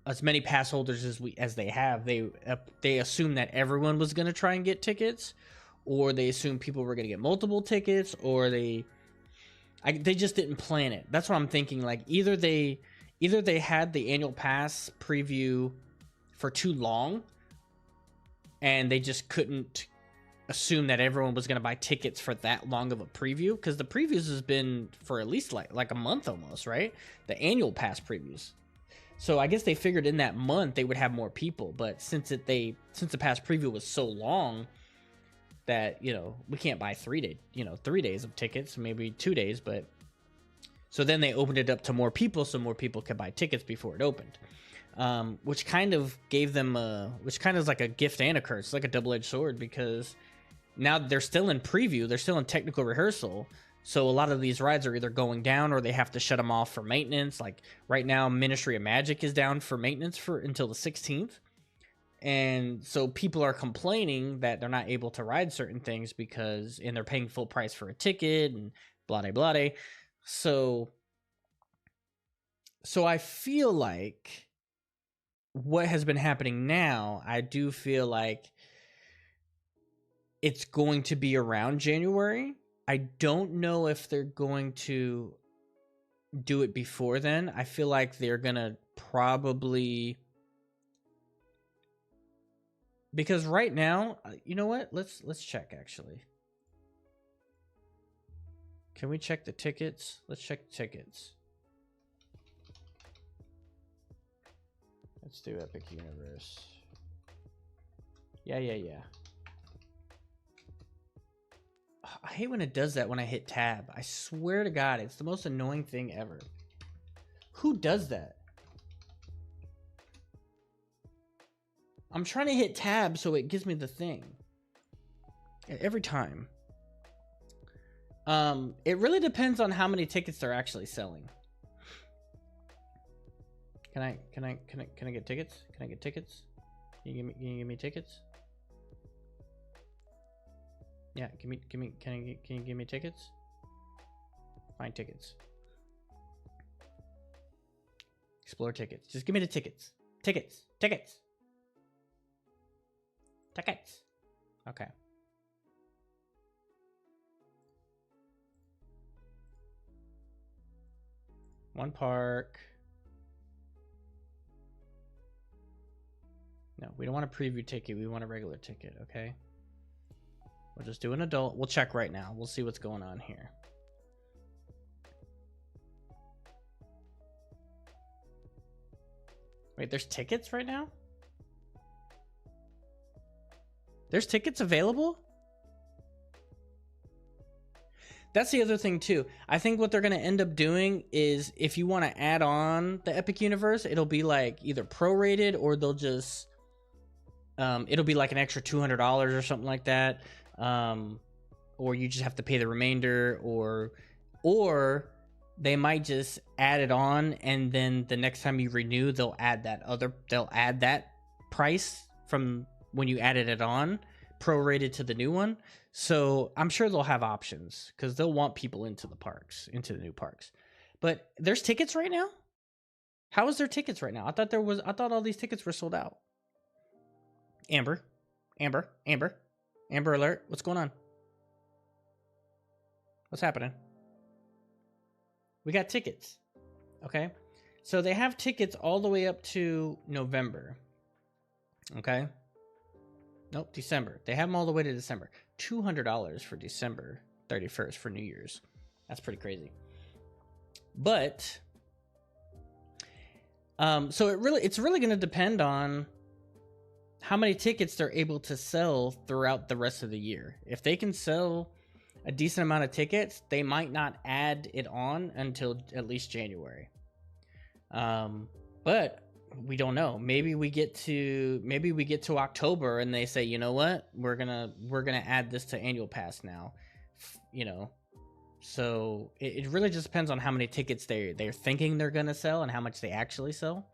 as many pass holders as they have. They assumed that everyone was going to try and get tickets, or they assumed people were going to get multiple tickets, or they just didn't plan it. That's what I'm thinking. Like, either they had the annual pass preview for too long, and they just couldn't assume that everyone was going to buy tickets for that long of a preview, because the previews has been for at least like a month almost, right? The annual pass previews. So I guess they figured in that month they would have more people, but since the pass preview was so long that, you know, we can't buy 3 days of tickets, maybe 2 days, but so then they opened it up to more people so more people could buy tickets before it opened. Which kind of gave them which kind of is like a gift and a curse. It's like a double-edged sword, because now they're still in preview, they're still in technical rehearsal. So a lot of these rides are either going down or they have to shut them off for maintenance. Like right now, Ministry of Magic is down for maintenance until the 16th. And so people are complaining that they're not able to ride certain things and they're paying full price for a ticket and blah, blah, blah. So I feel like what has been happening now, I do feel like it's going to be around January. I don't know if they're going to do it before then. I feel like they're going to probably, because right now, you know what? Let's check actually. Can we check the tickets? Let's check the tickets. Let's do Epic Universe. Yeah. I hate when it does that when I hit tab. I swear to God, it's the most annoying thing ever. Who does that? I'm trying to hit tab so it gives me the thing. Every time. It really depends on how many tickets they're actually selling. Can I get tickets? Can I get tickets? Can you give me tickets? Yeah, can you give me tickets? Find tickets. Explore tickets. Just give me the tickets. Tickets. Okay. One park. No, we don't want a preview ticket. We want a regular ticket, okay? We'll just do an adult. We'll check right now. We'll see what's going on here. Wait, there's tickets right now? There's tickets available? That's the other thing too. I think what they're going to end up doing is if you want to add on the Epic Universe, it'll be like either prorated or they'll just... it'll be like an extra $200 or something like that. Or you just have to pay the remainder, or they might just add it on, and then the next time you renew, they'll add that price from when you added it on, prorated to the new one. So I'm sure they'll have options because they'll want people into the new parks. But there's tickets right now? How is there tickets right now? I thought all these tickets were sold out. Amber alert. What's going on? What's happening? We got tickets. Okay. So they have tickets all the way up to November. Okay. Nope, December. They have them all the way to December. $200 for December 31st for New Year's. That's pretty crazy. But so it's really going to depend on how many tickets they're able to sell throughout the rest of the year. If they can sell a decent amount of tickets, they might not add it on until at least January. But we don't know. Maybe we get to October and they say, you know what, we're gonna add this to annual pass now. You know, so it really just depends on how many tickets they're thinking they're gonna sell and how much they actually sell.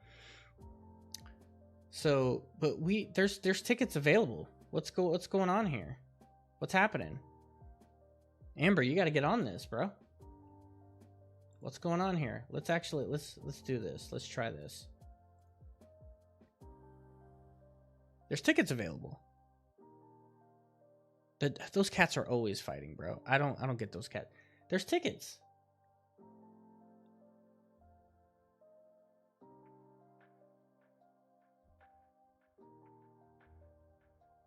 So, but there's tickets available. What's going on here? What's happening? Amber, you got to get on this, bro. What's going on here? Let's do this. Let's try this. There's tickets available. Those cats are always fighting, bro. I don't get those cats. There's tickets.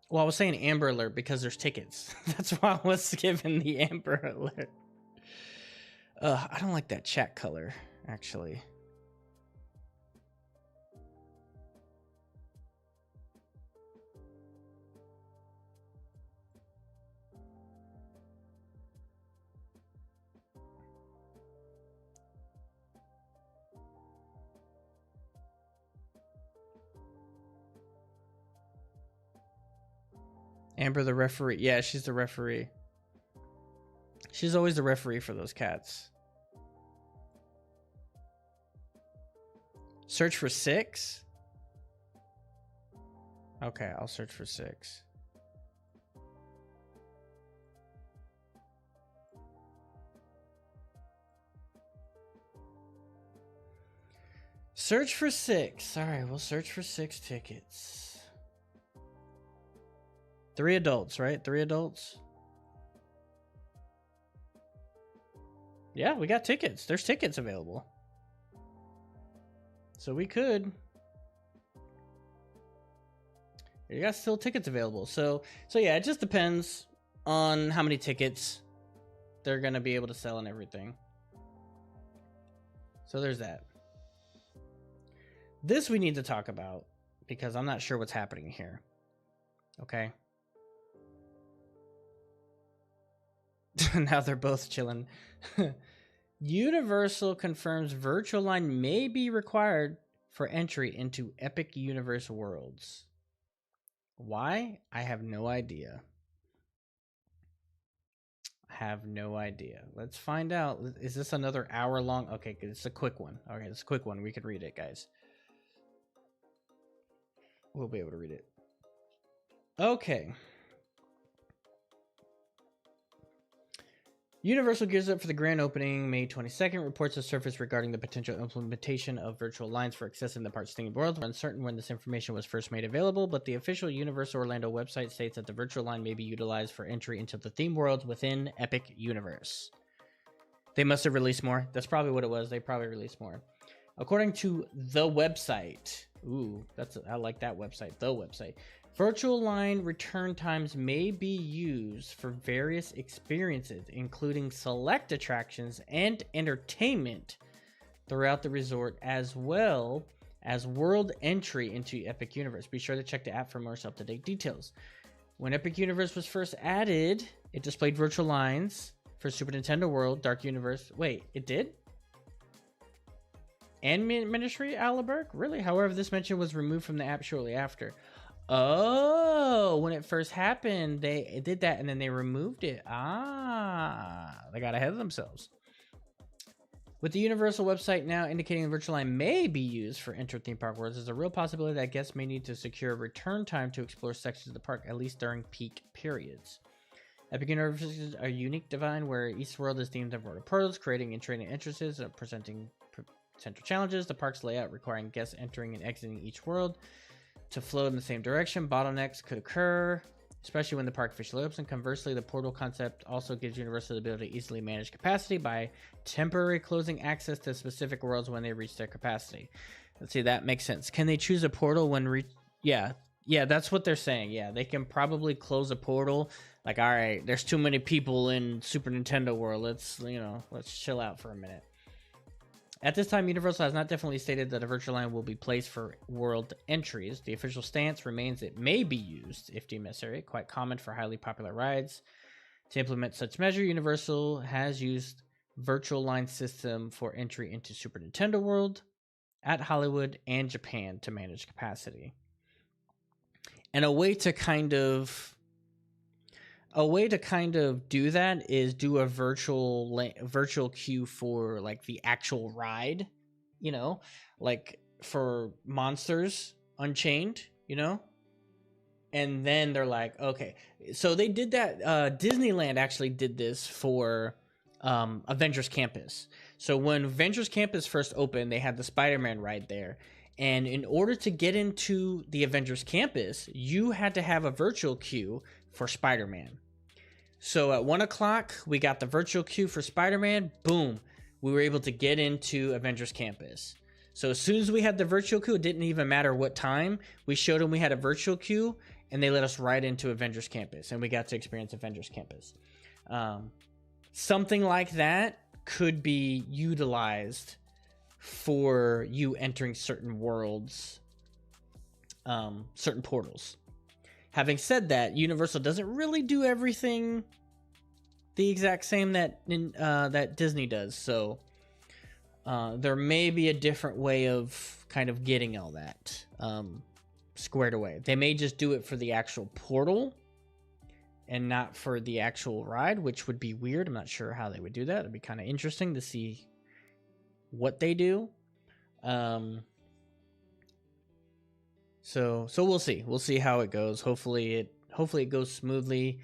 Well, I was saying Amber Alert because there's tickets. That's why I was given the Amber Alert. I don't like that chat color, actually. Amber the referee. Yeah, she's the referee. She's always the referee for those cats. Search for 6? Okay, I'll search for 6. Search for 6. All right, we'll search for 6 tickets. 3 adults, right? 3 adults. Yeah, we got tickets. There's tickets available. So we could. You got still tickets available. So yeah, it just depends on how many tickets they're going to be able to sell and everything. So there's that. This we need to talk about because I'm not sure what's happening here. Okay. Now they're both chilling. Universal confirms virtual line may be required for entry into Epic Universe worlds. Why? I have no idea. Let's find out. Is this another hour long? Okay, it's a quick one. Okay, it's a quick one. We can read it, guys. We'll be able to read it. Okay. Universal gears up for the grand opening May 22nd. Reports have surfaced regarding the potential implementation of virtual lines for accessing the park's themed world. We're uncertain when this information was first made available, but the official Universal Orlando website states that the virtual line may be utilized for entry into the theme worlds within Epic Universe. They must have released more. That's probably what it was. They probably released more. According to the website, I like that website, the website. Virtual line return times may be used for various experiences, including select attractions and entertainment throughout the resort, as well as world entry into Epic Universe. Be sure to check the app for more up-to-date details. When Epic Universe was first added, it displayed virtual lines for Super Nintendo World, Dark Universe. Wait, it did? And Ministry Aliberg? Really? However, this mention was removed from the app shortly after. Oh, when it first happened, they did that and then they removed it. They got ahead of themselves. With the Universal website now indicating the virtual line may be used for inter-theme park worlds, there's a real possibility that guests may need to secure return time to explore sections of the park, at least during peak periods. Epic Universe is a unique design where each world is themed in portals, creating and trading entrances and presenting potential challenges. The park's layout requiring guests entering and exiting each world to flow in the same direction. Bottlenecks could occur, especially when the park officially opens. And conversely, the portal concept also gives Universal the ability to easily manage capacity by temporarily closing access to specific worlds when they reach their capacity. Let's see, that makes sense. Can they choose a portal when yeah, that's what they're saying. Yeah, they can probably close a portal. Like, all right, there's too many people in Super Nintendo World. Let's chill out for a minute. At this time, Universal has not definitely stated that a virtual line will be placed for world entries. The official stance remains it may be used if deemed necessary, quite common for highly popular rides. To implement such measure, Universal has used virtual line system for entry into Super Nintendo World, at Hollywood, and Japan to manage capacity. And a way to kind of do that is do a virtual queue for like the actual ride, like for Monsters Unchained, and then they're like, okay, so they did that. Disneyland actually did this for Avengers Campus. So when Avengers Campus first opened, they had the Spider-Man ride there. And in order to get into the Avengers Campus, you had to have a virtual queue for Spider-Man. So at 1 o'clock, we got the virtual queue for Spider-Man. Boom. We were able to get into Avengers Campus. So as soon as we had the virtual queue, it didn't even matter what time. We showed them we had a virtual queue, and they let us ride into Avengers Campus, and we got to experience Avengers Campus. Something like that could be utilized for you entering certain worlds, certain portals. Having said that, Universal doesn't really do everything the exact same that Disney does, so there may be a different way of kind of getting all that squared away. They may just do it for the actual portal and not for the actual ride, which would be weird. I'm not sure how they would do that. It'd be kind of interesting to see what they do. So we'll see. We'll see how it goes. Hopefully it goes smoothly.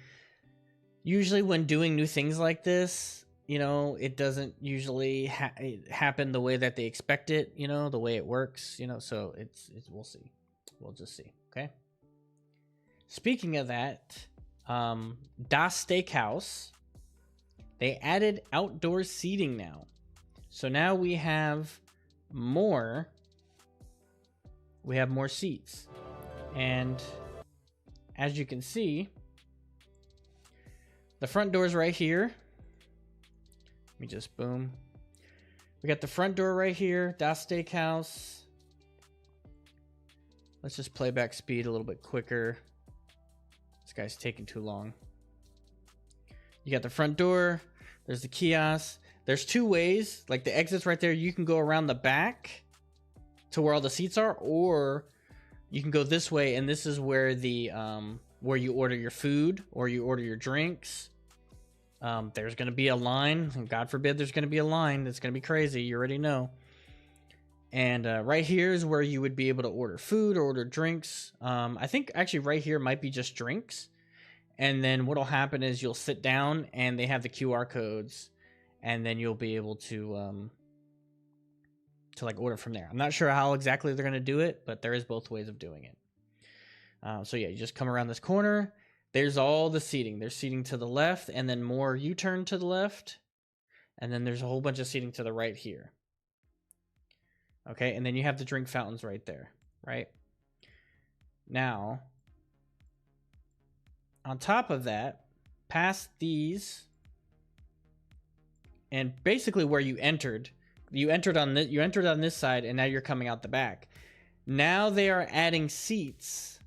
Usually when doing new things like this, you know, it doesn't usually happen the way that they expect it, you know, the way it works, you know, so it's we'll see. We'll just see. Okay. Speaking of that, Das Steakhouse, they added outdoor seating now. So now we have more seats. And as you can see, the front door is right here. Let me just boom. We got the front door right here, Das Steakhouse. Let's just play back speed a little bit quicker. This guy's taking too long. You got the front door. There's the kiosk. There's two ways. Like the exit's right there. You can go around the back to where all the seats are, or you can go this way, and this is where the where you order your food or you order your drinks. There's going to be a line. And God forbid there's going to be a line. It's going to be crazy. You already know. And right here is where you would be able to order food or order drinks. I think actually right here might be just drinks. And then what'll happen is you'll sit down and they have the QR codes, and then you'll be able to like order from there. I'm not sure how exactly they're going to do it, but there is both ways of doing it. So yeah, you just come around this corner. There's all the seating. There's seating to the left, and then more U-turn to the left. And then there's a whole bunch of seating to the right here. Okay, and then you have the drink fountains right there, right? Now, on top of that, past these, and basically where you entered on this side, and now you're coming out the back. Now they are adding seats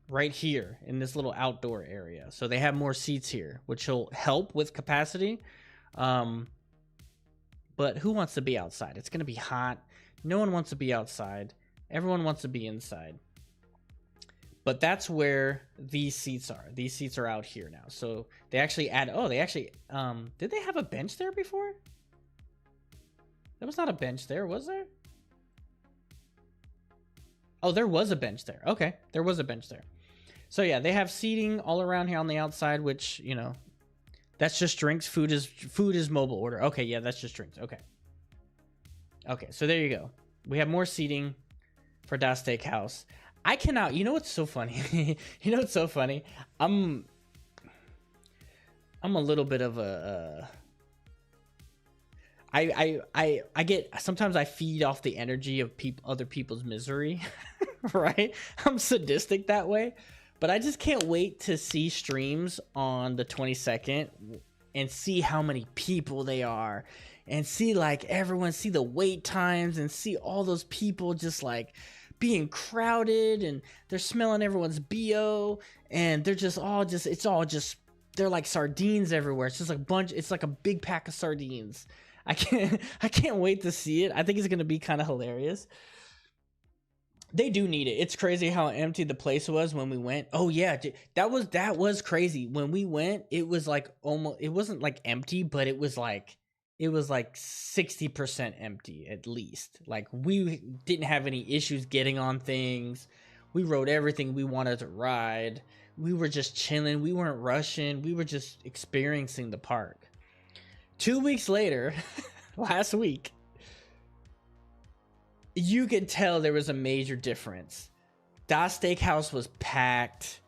right here in this little outdoor area. So they have more seats here, which will help with capacity. But who wants to be outside? It's going to be hot. No one wants to be outside. Everyone wants to be inside. But that's where these seats are. These seats are out here now. So they actually add, did they have a bench there before? There was not a bench there, was there? Oh, there was a bench there. Okay, there was a bench there. So yeah, they have seating all around here on the outside, which, you know, that's just drinks. Food is mobile order. Okay, yeah, that's just drinks. Okay. Okay, so there you go. We have more seating for Das Steakhouse. I cannot, you know what's so funny? You know what's so funny? I'm a little bit of a I get, sometimes I feed off the energy of other people's misery, right? I'm sadistic that way, but I just can't wait to see streams on the 22nd and see how many people they are, and see like everyone, see the wait times, and see all those people just like being crowded, and they're smelling everyone's BO, and they're just all just, it's all just, they're like sardines everywhere. It's just like it's like a big pack of sardines. I can't wait to see it. I think it's going to be kind of hilarious. They do need it. It's crazy how empty the place was when we went. Oh yeah, that was crazy. When we went, it was like almost, it wasn't like empty, but it was like 60% empty at least. Like we didn't have any issues getting on things. We rode everything we wanted to ride. We were just chilling. We weren't rushing. We were just experiencing the park. 2 weeks later, last week, you could tell there was a major difference. Das Steakhouse was packed.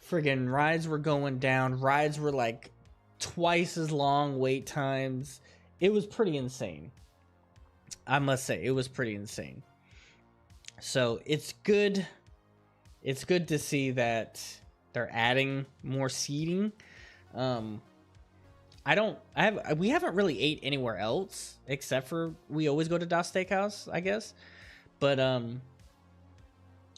Friggin' rides were going down. Rides were like twice as long wait times. It was pretty insane. I must say, it was pretty insane. So it's good. it's good to see that they're adding more seating. We haven't really ate anywhere else except for we always go to Das Steakhouse, I guess. But I'm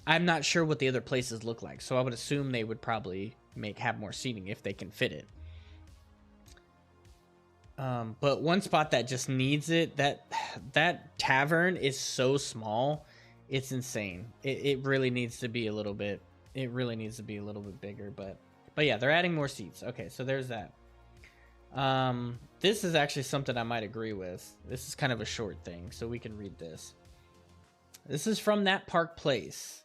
not sure what the other places look like, so I would assume they would probably have more seating if they can fit it. But one spot that just needs it, that tavern is so small, it's insane. It really needs to be a little bit. It really needs to be a little bit bigger. But yeah, they're adding more seats. Okay, so there's that. This is actually something I might agree with. This is kind of a short thing, so we can read this. This is from That Park Place.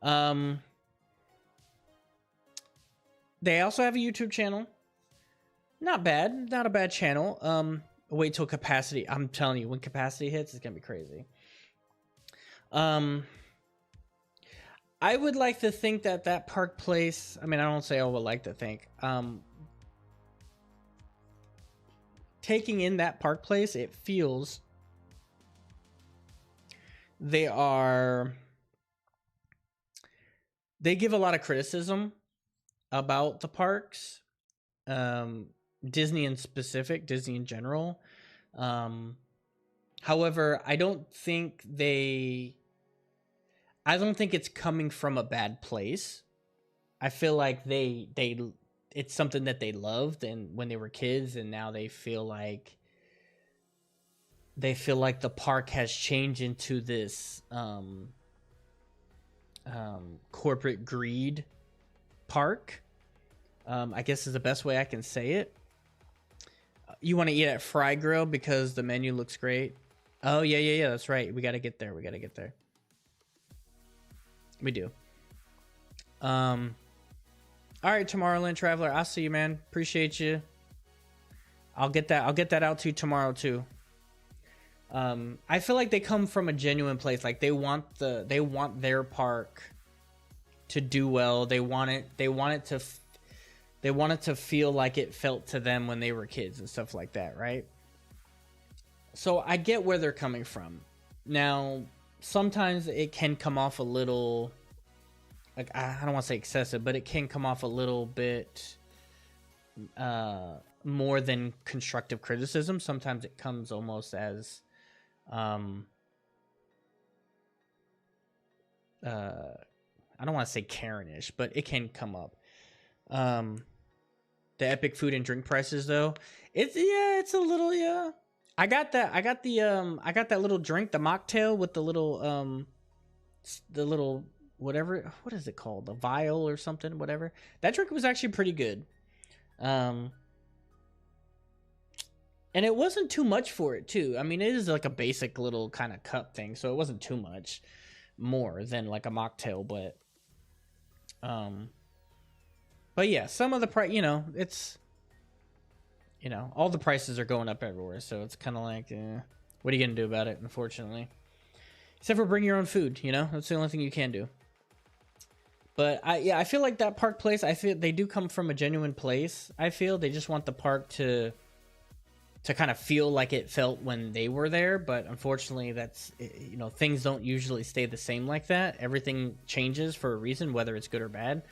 They also have a YouTube channel. Not bad. Not a bad channel. Wait till capacity. I'm telling you, when capacity hits, it's going to be crazy. I would like to think that Park Place... I mean, I don't say I would like to think. Taking in that Park Place, it feels... They give a lot of criticism about the parks. Disney in specific, Disney in general. However, I don't think it's coming from a bad place. I feel like it's something that they loved and when they were kids, and now they feel like the park has changed into this corporate greed park. I guess is the best way I can say it. You want to eat at Fry Grill because the menu looks great. Oh, yeah, that's right. We got to get there. We do. All right, Tomorrowland Traveler. I'll see you, man. Appreciate you. I'll get that out to you tomorrow too. I feel like they come from a genuine place. Like they want their park to do well. They want it to feel like it felt to them when they were kids and stuff like that, right? So I get where they're coming from. Now, sometimes it can come off a little, like, I don't want to say excessive, but it can come off a little bit more than constructive criticism. Sometimes it comes almost as I don't want to say Karen-ish, but it can come up. The epic food and drink prices though, it's a little, yeah. I got that little drink, the mocktail with the little whatever, what is it called? The vial or something, whatever. That drink was actually pretty good. And it wasn't too much for it too. I mean, it is like a basic little kind of cup thing, so it wasn't too much more than like a mocktail, but yeah, some of the price, it's, all the prices are going up everywhere, so it's kind of like, what are you gonna do about it, unfortunately? Except for bring your own food, that's the only thing you can do. But I feel like that Park Place, I feel they do come from a genuine place. I feel they just want the park to kind of feel like it felt when they were there, but unfortunately that's, things don't usually stay the same like that. Everything changes for a reason, whether it's good or bad.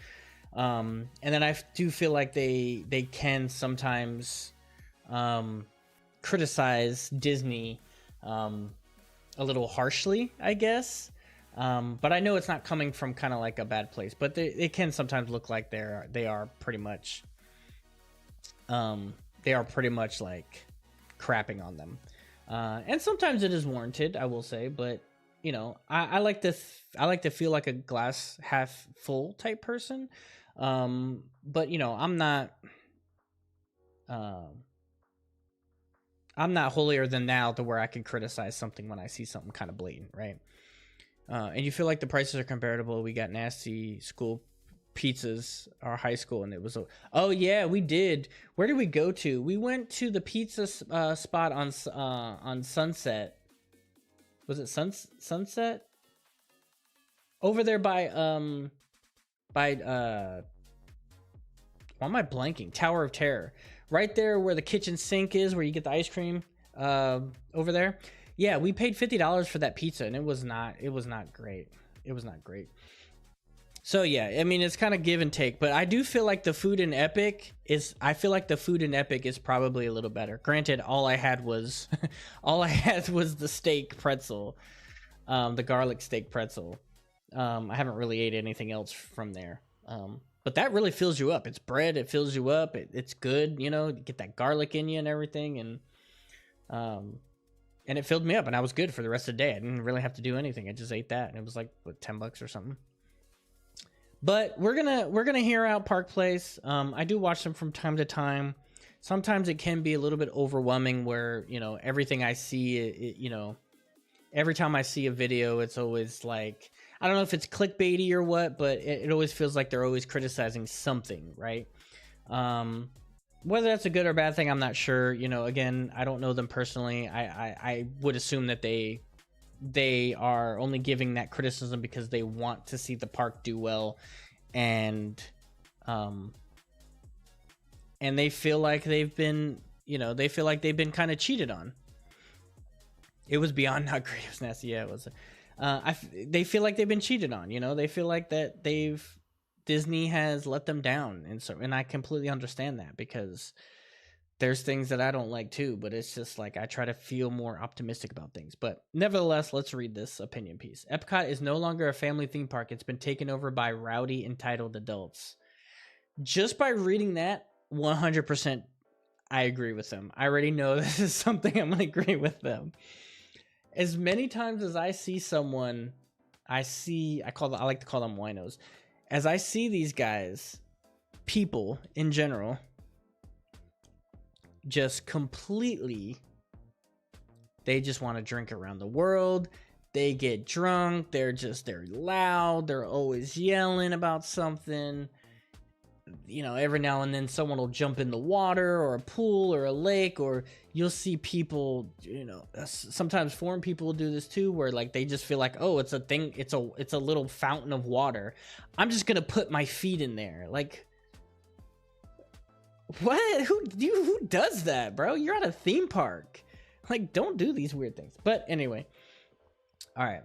And then I do feel like they can sometimes criticize Disney a little harshly, I guess. But I know it's not coming from kind of like a bad place, but it can sometimes look like they are pretty much like crapping on them. And sometimes it is warranted, I will say, but I like to feel like a glass half full type person. But I'm not holier than thou to where I can criticize something when I see something kind of blatant, right? And you feel like the prices are comparable. We got nasty school pizzas, our high school, and it was, oh yeah, we did. Where did we go to? We went to the pizza spot on Sunset. Was it Sunset? Over there by why am I blanking? Tower of Terror. Right there where the kitchen sink is, where you get the ice cream, over there. Yeah, we paid $50 for that pizza, and it was not great. It was not great. So yeah, I mean it's kind of give and take, but I do feel like the food in Epic is probably a little better. Granted, all I had was the steak pretzel, the garlic steak pretzel. I haven't really ate anything else from there. But that really fills you up. It's bread, it fills you up. It's good, you know, you get that garlic in you and everything, and it filled me up, and I was good for the rest of the day. I didn't really have to do anything. I just ate that, and it was like what, $10 or something. But we're gonna hear out Park Place. I do watch them from time to time. Sometimes it can be a little bit overwhelming, where you know everything I see, you know, every time I see a video, it's always like, I don't know if it's clickbaity or what, but it always feels like they're always criticizing something, right? Whether that's a good or bad thing, I'm not sure. You know, again, I don't know them personally. I would assume that they are only giving that criticism because they want to see the park do well, and they feel like they've been, you know, kind of cheated on. It was beyond not great. It was nasty. Yeah, it was. They feel like they've been cheated on. You know, they feel like that Disney has let them down, and I completely understand that, because there's things that I don't like too, but it's just like I try to feel more optimistic about things. But nevertheless, let's read this opinion piece. Epcot is no longer a family theme park. It's been taken over by rowdy, entitled adults. Just by reading that, 100% I agree with them. I already know this is something I'm going to agree with them. As many times as I see someone, I like to call them winos. As I see these guys, people in general, just completely, they just want to drink around the world. They get drunk. They're loud. They're always yelling about something. You know, every now and then someone will jump in the water or a pool or a lake, or you'll see people, you know, sometimes foreign people will do this too, where like they just feel like, oh, it's a thing, it's a little fountain of water, I'm just gonna put my feet in there. Like, what? Who does that, bro? You're at a theme park. Like, don't do these weird things. But anyway, all right,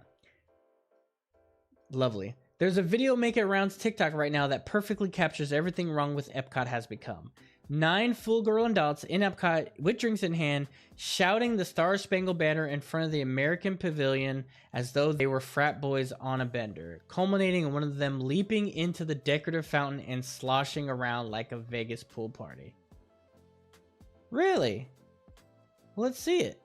lovely. There's a video making rounds TikTok right now that perfectly captures everything wrong with Epcot has become. 9 full grown adults in Epcot with drinks in hand, shouting the Star Spangled Banner in front of the American Pavilion as though they were frat boys on a bender, culminating in one of them leaping into the decorative fountain and sloshing around like a Vegas pool party. Really? Let's see it.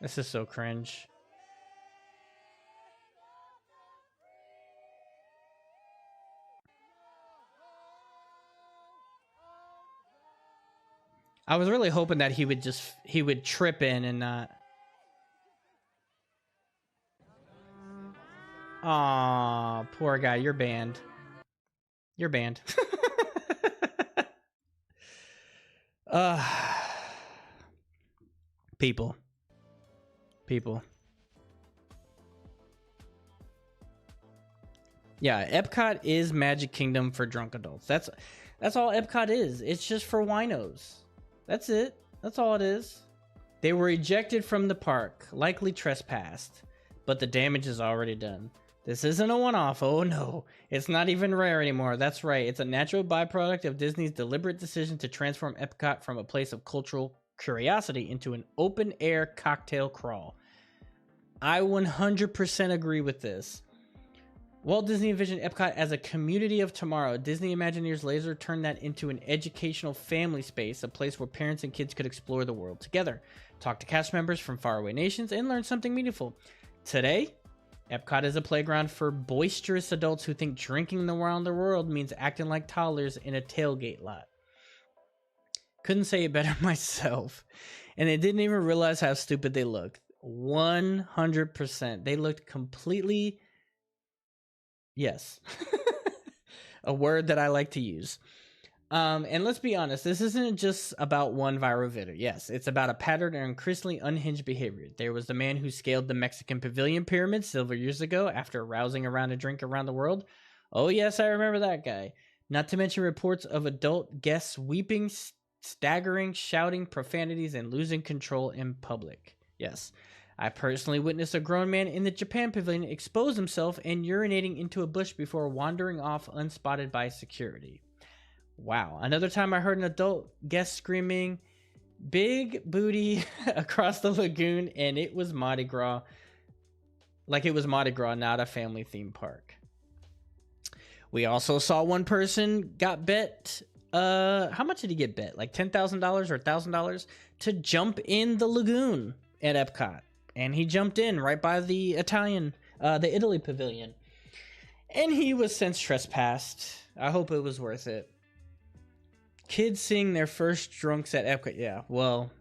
This is so cringe. I was really hoping that he would trip in and not. Aw, poor guy. You're banned. You're banned. People. Yeah, Epcot is Magic Kingdom for drunk adults. That's all Epcot is. It's just for winos. That's it. That's all it is. They were ejected from the park, likely trespassed, but the damage is already done. This isn't a one-off. Oh no, it's not even rare anymore. That's right. It's a natural byproduct of Disney's deliberate decision to transform Epcot from a place of cultural curiosity into an open-air cocktail crawl. I 100% agree with this. Walt Disney envisioned Epcot as a community of tomorrow. Disney Imagineers laser turned that into an educational family space, a place where parents and kids could explore the world together, talk to cast members from faraway nations, and learn something meaningful. Today, Epcot is a playground for boisterous adults who think drinking around the world means acting like toddlers in a tailgate lot. Couldn't say it better myself. And they didn't even realize how stupid they looked. 100%. They looked completely... Yes. A word that I like to use. And let's be honest, this isn't just about one viral video. Yes, it's about a pattern of increasingly unhinged behavior. There was the man who scaled the Mexican pavilion pyramid several years ago after rousing around a drink around the world. Oh yes, I remember that guy. Not to mention reports of adult guests weeping, staggering, shouting profanities, and losing control in public. Yes, I personally witnessed a grown man in the Japan pavilion expose himself and urinating into a bush before wandering off unspotted by security. Wow. Another time I heard an adult guest screaming, "Big booty," across the lagoon, and it was Mardi Gras. Like it was Mardi Gras, not a family theme park. We also saw one person got bet. How much did he get bet? Like $10,000 or $1,000 to jump in the lagoon at Epcot. And he jumped in right by the Italy pavilion. And he was since trespassed. I hope it was worth it. Kids seeing their first drunks at Epcot. Yeah, well,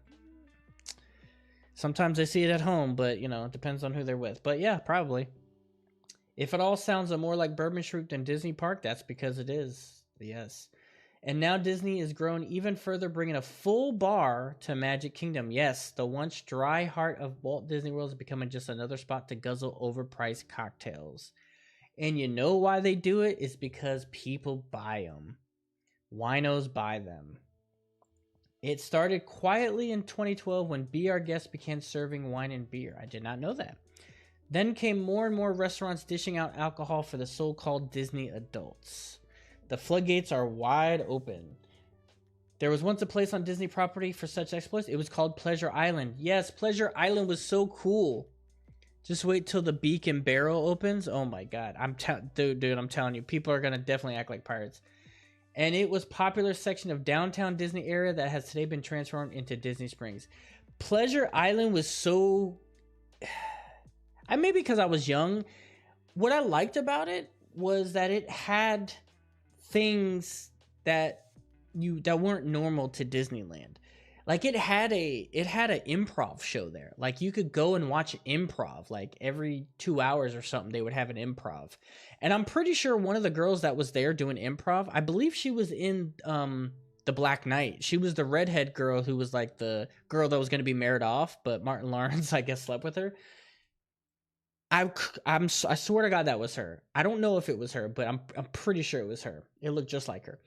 sometimes they see it at home, but, you know, it depends on who they're with. But yeah, probably. If it all sounds more like Bourbon Street than Disney Park, that's because it is. Yes. And now Disney is growing even further, bringing a full bar to Magic Kingdom. Yes, the once dry heart of Walt Disney World is becoming just another spot to guzzle overpriced cocktails. And you know why they do it? It's because people buy them. Winos buy them. It started quietly in 2012 when Be Our Guest began serving wine and beer. I did not know that. Then came more and more restaurants dishing out alcohol for the so-called Disney adults. The floodgates are wide open. There was once a place on Disney property for such exploits. It was called Pleasure Island. Yes, Pleasure Island was so cool. Just wait till the beak and barrel opens. Oh my god. Dude, I'm telling you, people are going to definitely act like pirates. And it was a popular section of downtown Disney area that has today been transformed into Disney Springs. Pleasure Island was so... maybe because I was young. What I liked about it was that it had things that weren't normal to Disneyland. Like it had an improv show there. Like you could go and watch improv. Like every 2 hours or something, they would have an improv. And I'm pretty sure one of the girls that was there doing improv, I believe she was in The Black Knight. She was the redhead girl who was like the girl that was going to be married off, but Martin Lawrence, I guess, slept with her. I swear to God that was her. I don't know if it was her, but I'm pretty sure it was her. It looked just like her.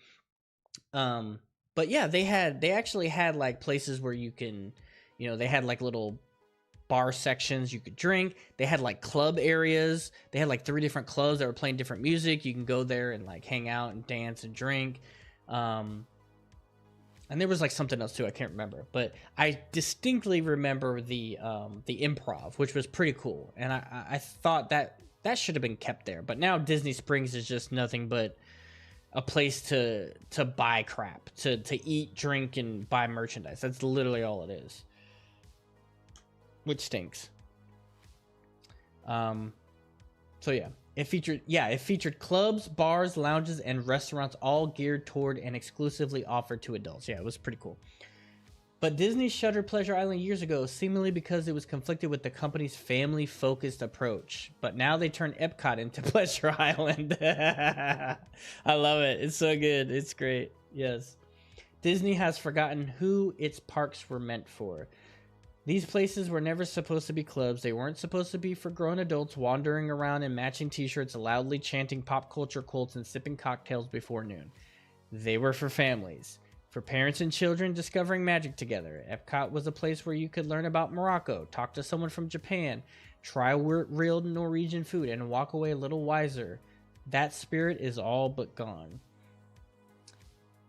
But yeah, they actually had like places where you can, you know, they had like little bar sections you could drink. They had like club areas. They had like 3 different clubs that were playing different music. You can go there and like hang out and dance and drink. And there was like something else too, I can't remember, but I distinctly remember the improv, which was pretty cool. And I thought that should have been kept there, but now Disney Springs is just nothing but a place to buy crap, to eat, drink, and buy merchandise. That's literally all it is, which stinks. So yeah. It featured clubs, bars, lounges, and restaurants all geared toward and exclusively offered to adults. Yeah, it was pretty cool. But Disney shuttered Pleasure Island years ago, seemingly because it was conflicted with the company's family-focused approach. But now they turned Epcot into Pleasure Island. I love it. It's so good. It's great. Yes. Disney has forgotten who its parks were meant for. These places were never supposed to be clubs. They weren't supposed to be for grown adults wandering around in matching t-shirts, loudly chanting pop culture quotes and sipping cocktails before noon. They were for families, for parents and children discovering magic together. Epcot was a place where you could learn about Morocco, talk to someone from Japan, try real Norwegian food, and walk away a little wiser. That spirit is all but gone.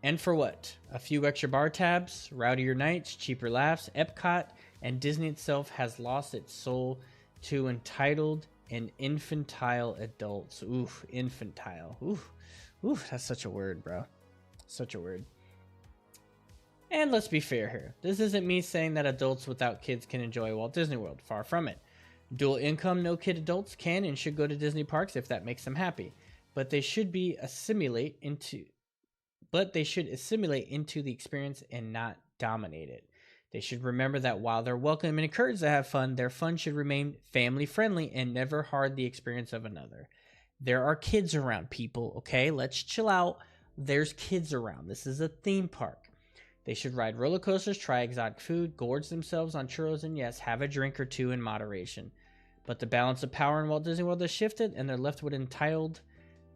And for what? A few extra bar tabs, rowdier nights, cheaper laughs, Epcot and Disney itself has lost its soul to entitled and infantile adults. Oof, infantile. Oof, that's such a word, bro. Such a word. And let's be fair here. This isn't me saying that adults without kids can enjoy Walt Disney World. Far from it. Dual income, no kid adults can and should go to Disney parks if that makes them happy. But they should assimilate into the experience and not dominate it. They should remember that while they're welcome and encouraged to have fun, their fun should remain family-friendly and never hard the experience of another. There are kids around, people, okay? Let's chill out. there's kids around. This is a theme park. They should ride roller coasters, try exotic food, gorge themselves on churros, and yes, have a drink or two in moderation. But the balance of power in Walt Disney World has shifted, and they're left with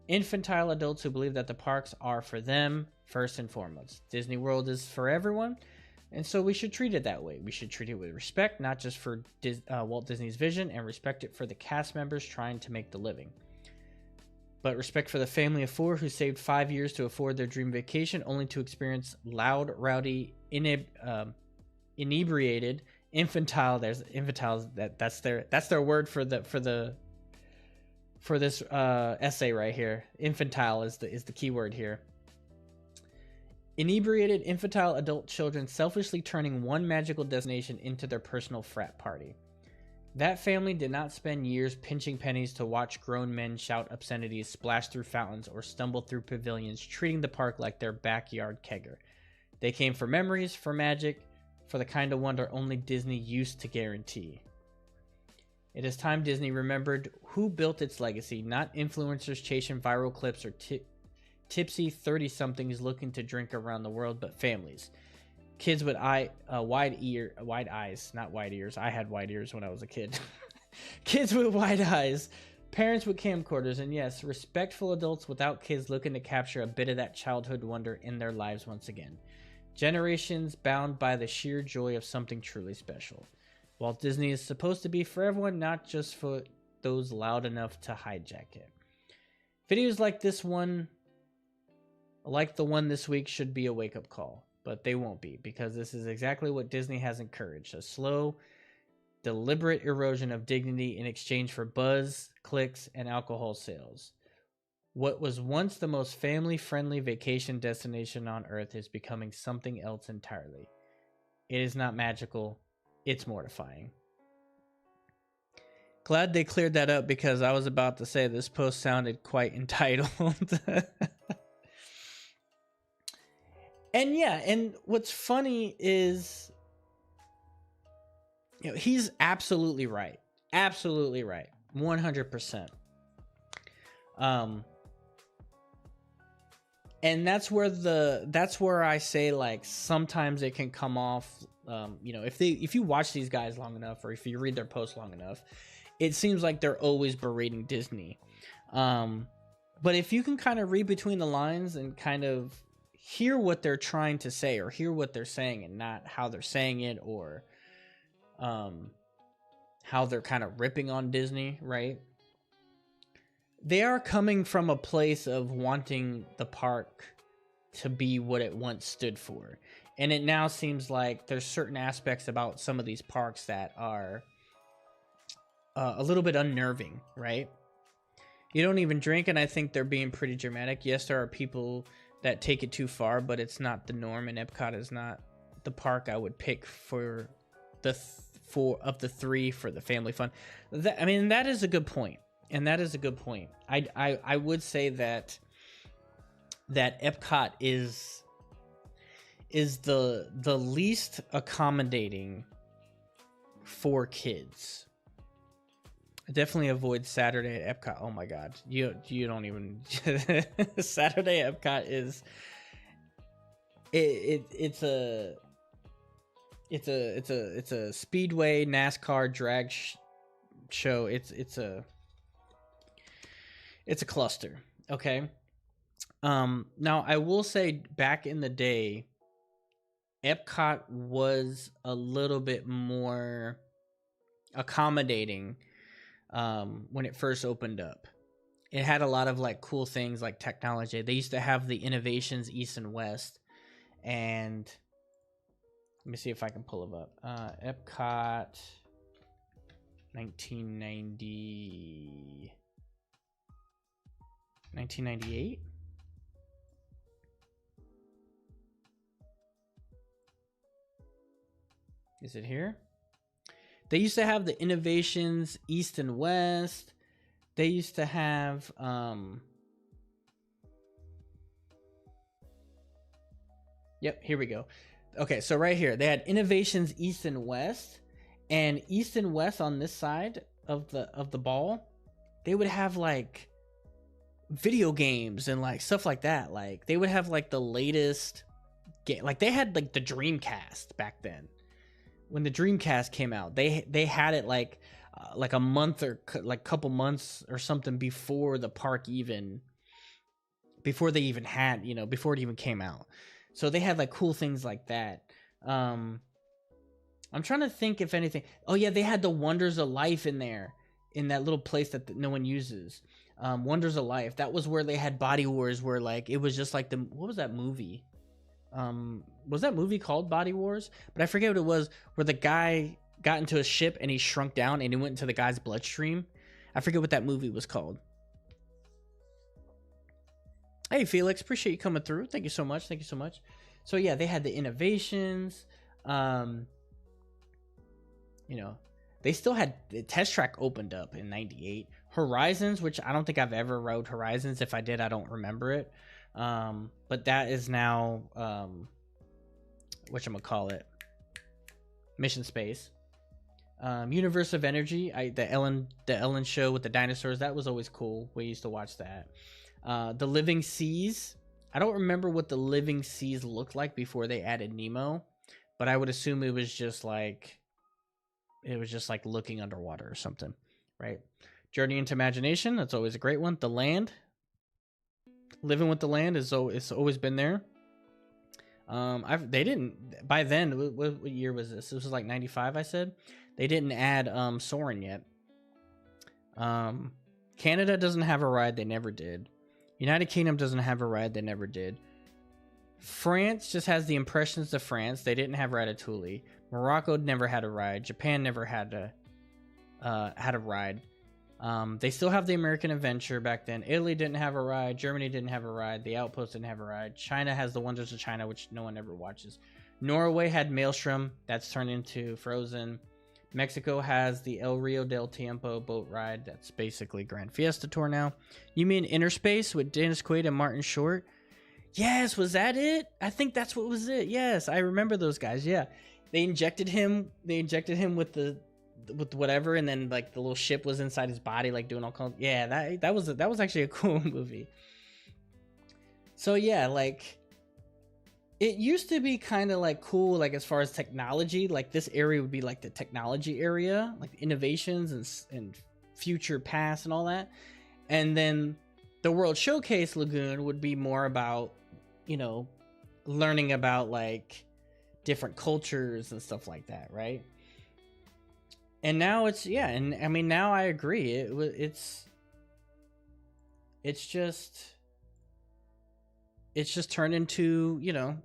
infantile adults who believe that the parks are for them first and foremost. Disney World is for everyone, and so we should treat it that way. We should treat it with respect, not just for Walt Disney's vision, and respect it for the cast members trying to make the living. But respect for the family of 4 who saved 5 years to afford their dream vacation, only to experience loud, rowdy, inebriated, infantile. There's infantiles. That's their word for this essay right here. Infantile is the key word here. Inebriated, infantile adult children selfishly turning one magical destination into their personal frat party. That family did not spend years pinching pennies to watch grown men shout obscenities, splash through fountains, or stumble through pavilions, treating the park like their backyard kegger. They came for memories, for magic, for the kind of wonder only Disney used to guarantee. It is time Disney remembered who built its legacy, not influencers chasing viral clips or tipsy 30-somethings looking to drink around the world, but families. Kids with wide eyes, not wide ears. I had wide ears when I was a kid. Kids with wide eyes, parents with camcorders, and yes, respectful adults without kids looking to capture a bit of that childhood wonder in their lives once again. Generations bound by the sheer joy of something truly special. Walt Disney is supposed to be for everyone, not just for those loud enough to hijack it. Videos like this one, like the one this week, should be a wake-up call. But they won't be, because this is exactly what Disney has encouraged. A slow, deliberate erosion of dignity in exchange for buzz, clicks, and alcohol sales. What was once the most family-friendly vacation destination on Earth is becoming something else entirely. It is not magical, it's mortifying. Glad they cleared that up, because I was about to say this post sounded quite entitled. And yeah, and what's funny is, he's absolutely right. Absolutely right. 100%. And that's where I say, like, sometimes it can come off, if you watch these guys long enough, or if you read their posts long enough, it seems like they're always berating Disney. But if you can kind of read between the lines and kind of hear what they're trying to say, or hear what they're saying and not how they're saying it, or how they're kind of ripping on Disney, right? They are coming from a place of wanting the park to be what it once stood for. And it now seems like there's certain aspects about some of these parks that are a little bit unnerving, right? You don't even drink, and I think they're being pretty dramatic. Yes, there are people that take it too far, but it's not the norm, and Epcot is not the park I would pick for the four of the three for the family fun. That is a good point, and that is a good point. I would say that Epcot is the least accommodating for kids. Definitely avoid Saturday at Epcot. Oh my God, you don't even. Saturday at Epcot is it's a speedway NASCAR drag show. It's a cluster. Okay. Now I will say, back in the day, Epcot was a little bit more accommodating. When it first opened up, it had a lot of like cool things like technology. They used to have the Innovations East and West, and let me see if I can pull it up. Epcot 1998. Is it here? They used to have the Innovations East and West. They used to have yep, here we go. Okay, so right here they had Innovations East and West, and East and West on this side of the ball, they would have like video games and like stuff like that. Like they would have like the latest game. Like they had like the Dreamcast back then. When the Dreamcast came out, they had it like a month or like couple months or something before the park even, before they even had, you know, before it even came out. So they had like cool things like that. I'm trying to think if anything. Oh yeah, they had the Wonders of Life in there, in that little place that no one uses. Wonders of Life. That was where they had Body Wars, where like it was just like the, what was that movie? Was that movie called Body Wars? But I forget what it was, where the guy got into a ship and he shrunk down and he went into the guy's bloodstream. I forget what that movie was called. Hey Felix, appreciate you coming through. Thank you so much. Thank you so much. So yeah, they had the innovations. You know, they still had the Test Track opened up in '98. Horizons, which I don't think I've ever rode Horizons. If I did, I don't remember it. But that is now whatchamacallit, Mission Space. Universe of Energy, the Ellen show with the dinosaurs, that was always cool. We used to watch that. The Living Seas, I don't remember what the Living Seas looked like before they added Nemo, but I would assume it was just like looking underwater or something, right? Journey into Imagination, that's always a great one. The Land, Living with the Land is it's always been there. They didn't, by then, what year was this? This was like 95, I said. They didn't add Soarin' yet. Canada doesn't have a ride, they never did. United Kingdom doesn't have a ride, they never did. France just has the Impressions of France, they didn't have Ratatouille. Morocco never had a ride. Japan never had a ride. They still have the American Adventure back then. Italy didn't have a ride. Germany didn't have a ride. The Outpost didn't have a ride. China has the Wonders of China, which no one ever watches. Norway had Maelstrom, that's turned into Frozen. Mexico has the El Rio del Tiempo boat ride, that's basically Grand Fiesta Tour now. You mean Inner Space with Dennis Quaid and Martin Short? Yes, was that it? I think that's what was it. Yes, I remember those guys. Yeah, they injected him with whatever, and then like the little ship was inside his body, like doing all kinds. Yeah, that was actually a cool movie. So yeah, like it used to be kind of like cool, like as far as technology, like this area would be like the technology area, like innovations and future past and all that. And then the World Showcase Lagoon would be more about, you know, learning about like different cultures and stuff like that, right? And now it's, yeah, and I mean, now I agree. It's just turned into, you know,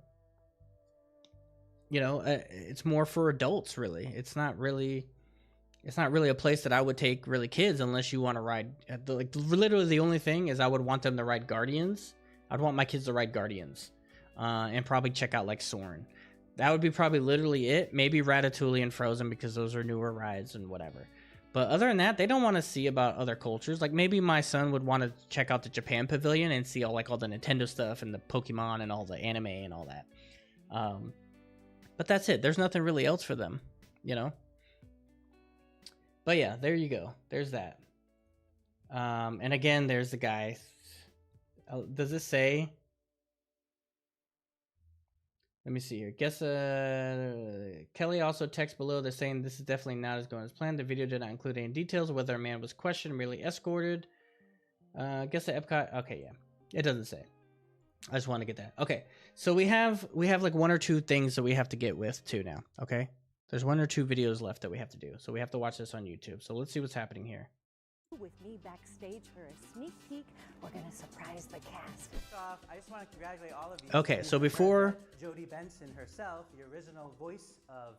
it's more for adults, really. It's not really a place that I would take really kids unless you want to ride. Like literally the only thing is I would want them to ride Guardians. I'd want my kids to ride Guardians, and probably check out like Soarin'. That would be probably literally it. Maybe Ratatouille and Frozen because those are newer rides and whatever. But other than that, they don't want to see about other cultures. Like maybe my son would want to check out the Japan Pavilion and see all the Nintendo stuff and the Pokemon and all the anime and all that. But that's it. There's nothing really else for them, you know? But yeah, there you go. There's that. And again, there's the guy. Does it say? Let me see here. Guess Kelly also texts below. They're saying this is definitely not as going as planned. The video did not include any details of whether a man was questioned, merely escorted. Guess the Epcot. Okay, yeah, it doesn't say. I just want to get that. Okay, so we have like one or two things that we have to get with too now. Okay, there's one or two videos left that we have to do, so we have to watch this on YouTube. So let's see what's happening here. With me backstage for a sneak peek, we're gonna surprise the cast. First off, I just want to congratulate all of you. Okay, so before Jodie Benson herself, the original voice of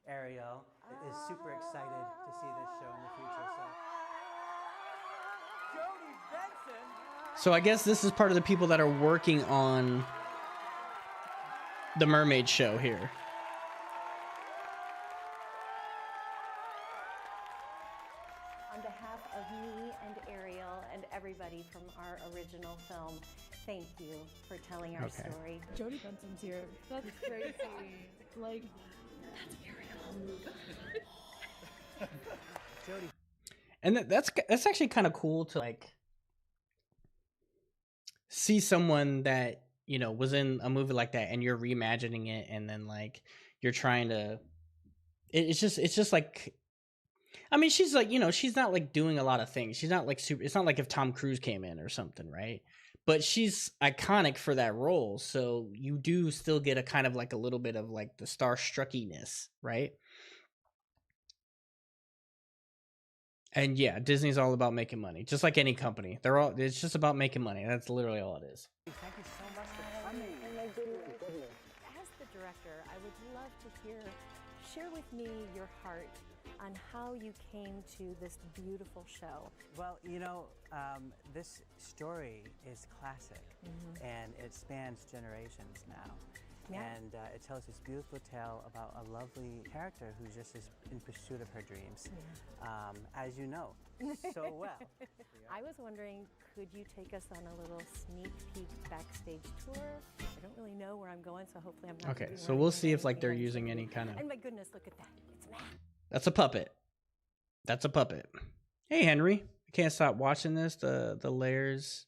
Ariel, is super excited to see this show in the future. So, Jodie Benson. So I guess this is part of the people that are working on the Mermaid show here. On behalf of me and Ariel and everybody from our original film, thank you for telling our story. Jodie Benson's here. That's crazy. Like, that's Ariel. Jodie. And that's actually kind of cool to like see someone that, you know, was in a movie like that and you're reimagining it, and then like you're trying to it's just like, I mean, she's like, you know, she's not like doing a lot of things. She's not like super, it's not like if Tom Cruise came in or something, right? But she's iconic for that role. So you do still get a kind of like a little bit of like the starstruckiness, right? And yeah, Disney's all about making money, just like any company. It's just about making money. That's literally all it is. Thank you so much for coming. As the director, I would love to share with me your heart on how you came to this beautiful show. Well, you know, this story is classic, and it spans generations now. Yeah. And it tells this beautiful tale about a lovely character who just is in pursuit of her dreams, as you know so well. I was wondering, could you take us on a little sneak peek backstage tour? I don't really know where I'm going, so hopefully I'm not. Okay, so we'll see if like they're using any kind of. And my goodness, look at that! It's Matt. That's a puppet. That's a puppet. Hey, Henry. I can't stop watching this. The layers.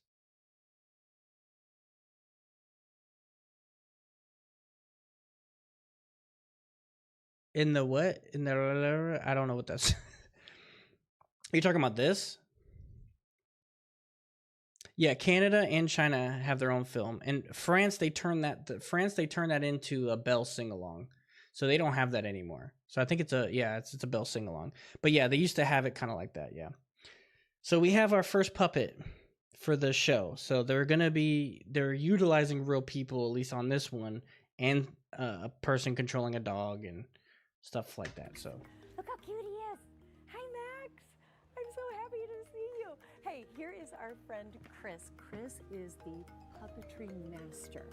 In the what? In the I don't know what that's. Are you talking about this? Yeah, Canada and China have their own film. And France, they turned that into a Belle sing-along. So they don't have that anymore. So I think it's a Belle sing-along. But yeah, they used to have it kind of like that, yeah. So we have our first puppet for the show. So they're utilizing real people, at least on this one, and a person controlling a dog and stuff like that. So Look how cute he is. Hi, Max. I'm so happy to see you. Hey, here is our friend Chris. Chris is the puppetry master,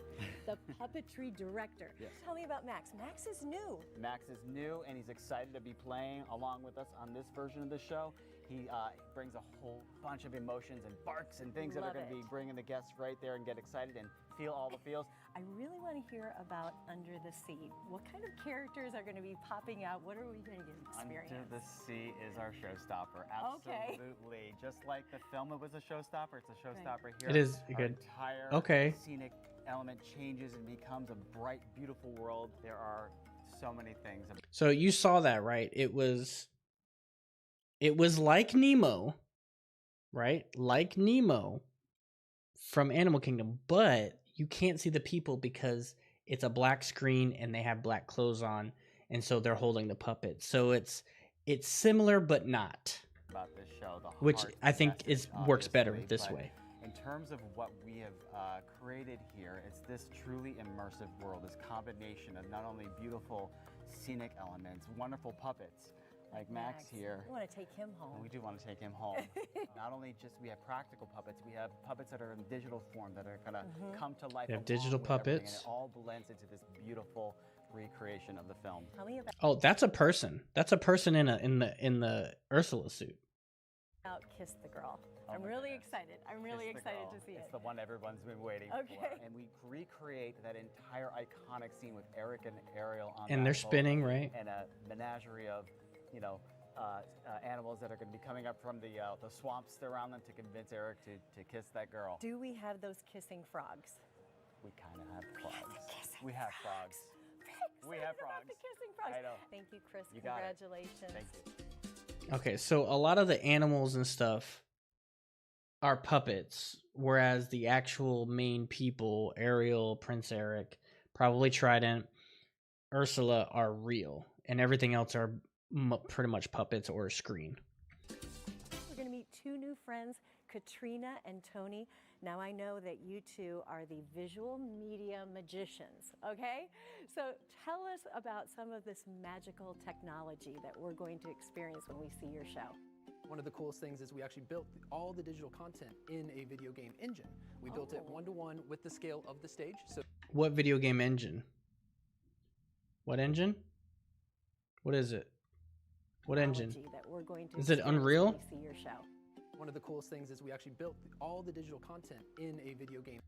the puppetry director. Yes. Tell me about Max. Max is new. Max is new and he's excited to be playing along with us on this version of the show. He brings a whole bunch of emotions and barks and things that are going to be bringing the guests right there and get excited and feel all the feels. I really want to hear about Under the Sea. What kind of characters are going to be popping out? What are we going to get to experience? Under the Sea is our showstopper. Okay. Absolutely. Just like the film, it was a showstopper. It's a showstopper here. It is Our good. Entire scenic element changes and becomes a bright, beautiful world. There are so many things. So you saw that, right? It was like Nemo, right? Like Nemo from Animal Kingdom, but you can't see the people because it's a black screen and they have black clothes on, and so they're holding the puppet. So it's similar but not. About this show, which I think works better this way. In terms of what we have created here, it's this truly immersive world, this combination of not only beautiful scenic elements, wonderful puppets, like Max here. We want to take him home. We do want to take him home. Not only just we have practical puppets, we have puppets that are in digital form that are going to come to life. You have digital puppets. And it all blends into this beautiful recreation of the film. Tell me Oh, that's a person. That's a person in the Ursula suit. about Kiss the Girl. I'm my really goodness. excited. I'm really Kiss the excited Girl. to see It's it. the one everyone's been waiting for. And we recreate that entire iconic scene with Eric and Ariel on And that they're boat, spinning, right? And a menagerie of, you know, animals that are going to be coming up from the swamps around them to convince Eric to kiss that girl. Do we have those kissing frogs? We kind of have frogs. We have frogs. We have frogs. The kissing frogs. I know. Thank you, Chris. You got it. Congratulations. Thank you. Okay, so a lot of the animals and stuff are puppets, whereas the actual main people, Ariel, Prince Eric, probably Trident, Ursula, are real, and everything else are pretty much puppets or a screen. We're going to meet two new friends, Katrina and Tony. Now I know that you two are the visual media magicians, okay? So tell us about some of this magical technology that we're going to experience when we see your show. One of the coolest things is we actually built all the digital content in a video game engine. We built it one-to-one with the scale of the stage. So What video game engine? What engine? What is it? What engine? That we're going to Is it experience Unreal? when we see your show. one of the coolest things is we actually built all the digital content in a video game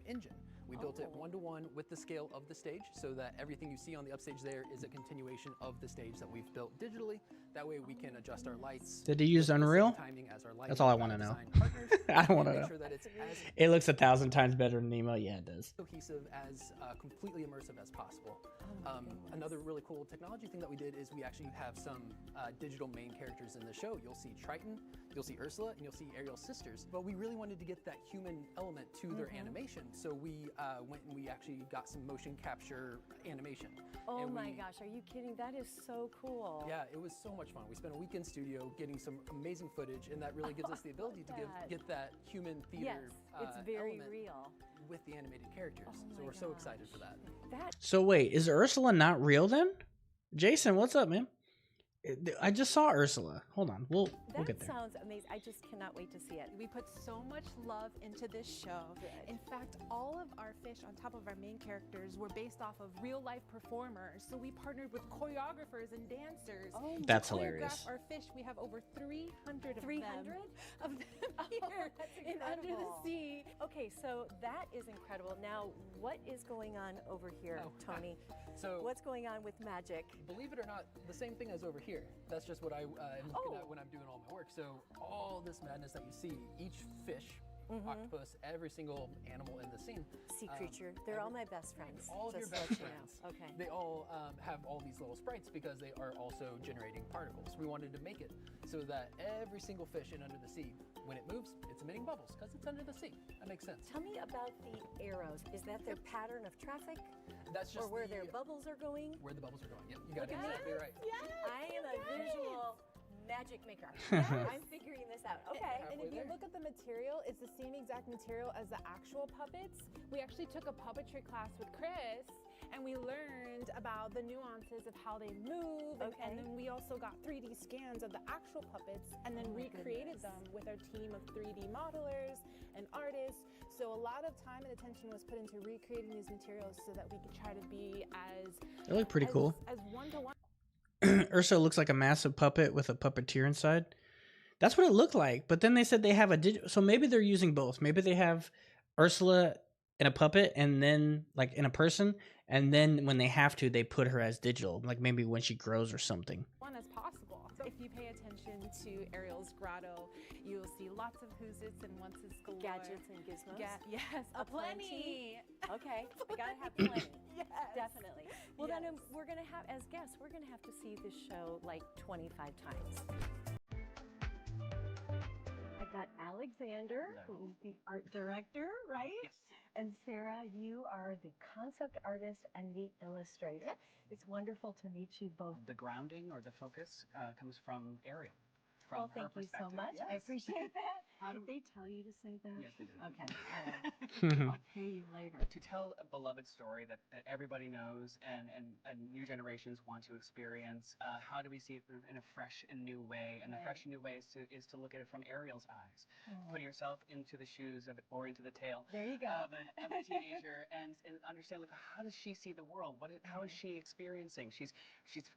engine. We built it one-to-one with the scale of the stage so that everything you see on the upstage there is a continuation of the stage that we've built digitally. That way we can adjust our lights. Did he use Unreal? That's all I want to know. I don't want to know. Sure that it's as It looks 1,000 times better than Nemo. Yeah, it does. cohesive, as completely immersive as possible. Another really cool technology thing that we did is we actually have some digital main characters in the show. You'll see Triton, you'll see Ursula, and you'll see Ariel's sisters. But we really wanted to get that human element to their animation, so we went and we actually got some motion capture animation. Oh my gosh, are you kidding? That is so cool. Yeah, it was so much fun. We spent a week in studio getting some amazing footage, and that really gives us the ability to get that human theater it's very element real with the animated characters. So we're so excited for that. So wait, is Ursula not real then? Jason, what's up, man? I just saw Ursula. Hold on, we'll get there. That sounds amazing. I just cannot wait to see it. We put so much love into this show. In fact, all of our fish on top of our main characters were based off of real life performers. So we partnered with choreographers and dancers. Oh, that's to choreograph hilarious. Our fish, we have over 300 of 300 them here in Under the Sea. Okay, so that is incredible. Now, what is going on over here, Tony? So what's going on with magic? Believe it or not, the same thing as over here. That's just what I am looking at when I'm doing all my work. So all this madness that you see, each fish, octopus, every single animal in the scene. Sea creature. They're all my best friends. All of your just best to let you friends. know. Okay. They all have all these little sprites because they are also generating particles. We wanted to make it so that every single fish in Under the Sea, when it moves, it's emitting bubbles because it's under the sea. That makes sense. Tell me about the arrows. Is that their pattern of traffic? That's just or where their bubbles are going? Where the bubbles are going. Yep, you got it exactly right. I am a visual magic maker. I'm figuring this out. Okay. And if you look at the material, it's the same exact material as the actual puppets. We actually took a puppetry class with Chris, and we learned about the nuances of how they move. And then we also got 3D scans of the actual puppets and then recreated them with our team of 3D modelers and artists. So a lot of time and attention was put into recreating these materials so that we could try to be as They look pretty cool. As one-to-one. Ursula looks like a massive puppet with a puppeteer inside. That's what it looked like. But then they said they have a digital. So maybe they're using both. Maybe they have Ursula in a puppet and then like in a person. And then when they have to, they put her as digital. Like maybe when she grows or something. One as possible. So if you pay attention to Ariel's grotto, you'll see lots of who's its and what's its galore. Gadgets and gizmos? Yes, aplenty. Okay, I gotta have plenty. Yes. Definitely. Well, then we're gonna have, as guests, we're gonna have to see this show like 25 times. I've got Alexander, who's the art director, right? Yes. And Sarah, you are the concept artist and the illustrator. It's wonderful to meet you both. The grounding or the focus comes from Ariel. Well, thank you so much. Yes. I appreciate that. Did they tell you to say that? Yes, they did. Okay. All right. I'll pay you later. To tell a beloved story that everybody knows and new generations want to experience, how do we see it in a fresh and new way? And the fresh and new way is to look at it from Ariel's eyes. Put yourself into the shoes of or into the tail There you go. of a teenager and understand, like, how does she see the world? How is she experiencing? She's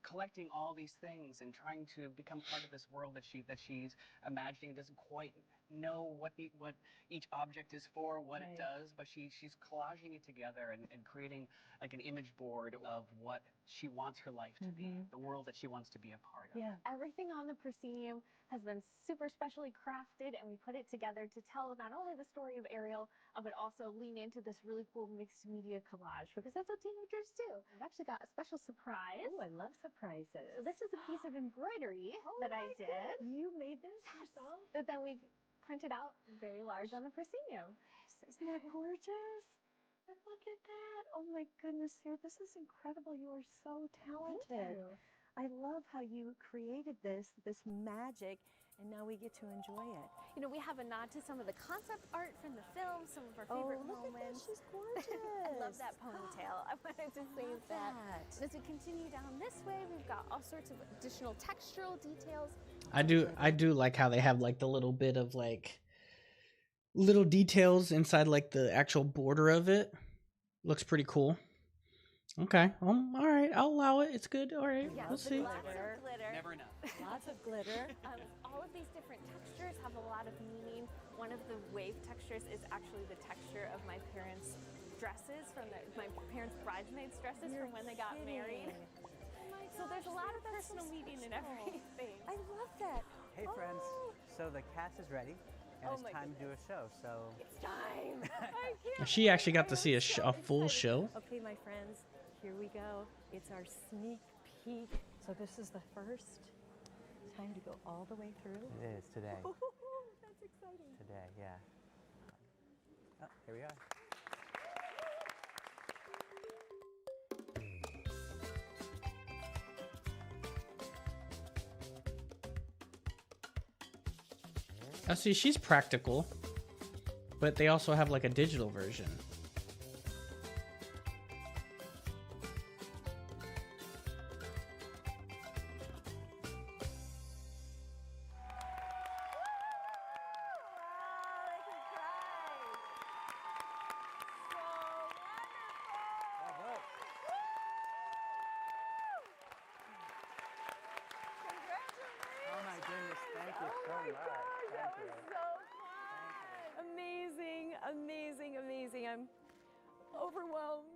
collecting all these things and trying to become part of this world that she's imagining, doesn't quite know what each object is for, what it does, but she's collaging it together and creating like an image board of what she wants her life to be, the world that she wants to be a part of. Yeah. Everything on the proscenium has been super specially crafted, and we put it together to tell not only the story of Ariel, but also lean into this really cool mixed media collage, because that's what teenagers do. I've actually got a special surprise. Oh, I love surprises. So this is a piece of embroidery that I did. You made this yourself? That then we printed out very large on the proscenium. Isn't that gorgeous? Look at that. Oh my goodness, Sarah, this is incredible. You are so talented. I love how you created this magic, and now we get to enjoy it. You know, we have a nod to some of the concept art from the film, some of our favorite look moments. At that. She's gorgeous. I love that ponytail. I wanted to say that. And as we continue down this way, we've got all sorts of additional textural details. I do like how they have like the little bit of like little details inside like the actual border of it. Looks pretty cool. Okay. All right. I'll allow it. It's good. All right. Yeah, we'll see. Lots of glitter. Never enough. Lots of glitter. All of these different textures have a lot of meaning. One of the wave textures is actually the texture of my parents' dresses from my parents' bridesmaids dresses from when they got married. So there's a lot of personal meaning in everything. I love that. Hey friends, so the cast is ready, and it's time to do a show. So it's time. I can't She actually got to see a full show. Okay, my friends, here we go. It's our sneak peek. So this is the first time to go all the way through. it is today. That's exciting. Today, yeah. Oh, here we are. I see she's practical, but they also have like a digital version. Oh my goodness, thank you so much. That was so fun. Amazing, amazing, amazing. I'm overwhelmed.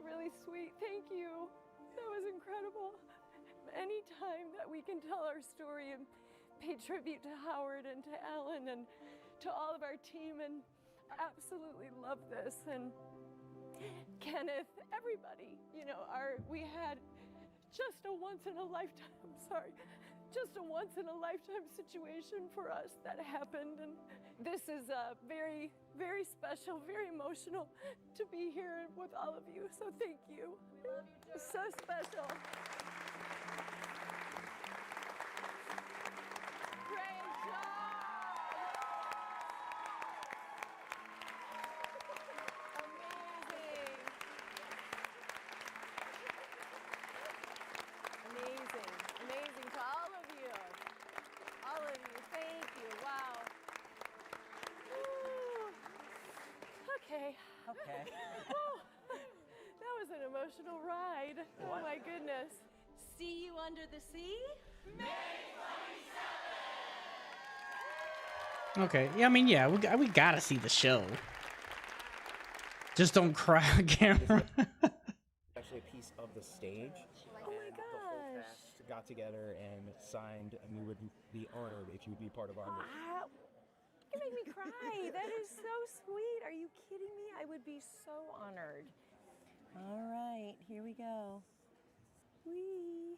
Really sweet. Thank you. That was incredible. Anytime that we can tell our story and pay tribute to Howard and to Ellen and to all of our team, and absolutely love this. And Kenneth, everybody, you know, we had just a once in a lifetime situation for us that happened, and this is very, very special, very emotional to be here with all of you. So thank you. We love you, Joe. So special. Great job. Amazing. Amazing to all of you. All of you. Thank you. Wow. Woo. Okay. Okay. Woo. That was an emotional ride. Oh my goodness. See you under the sea? Okay, yeah, I mean, yeah, we gotta see the show. Just don't cry on camera. Actually a piece of the stage. Oh my And the whole gosh. cast got together and signed, and we would be honored if you would be part of our mission. Ah, you make me cry. That is so sweet. Are you kidding me? I would be so honored. All right, here we go. Whee.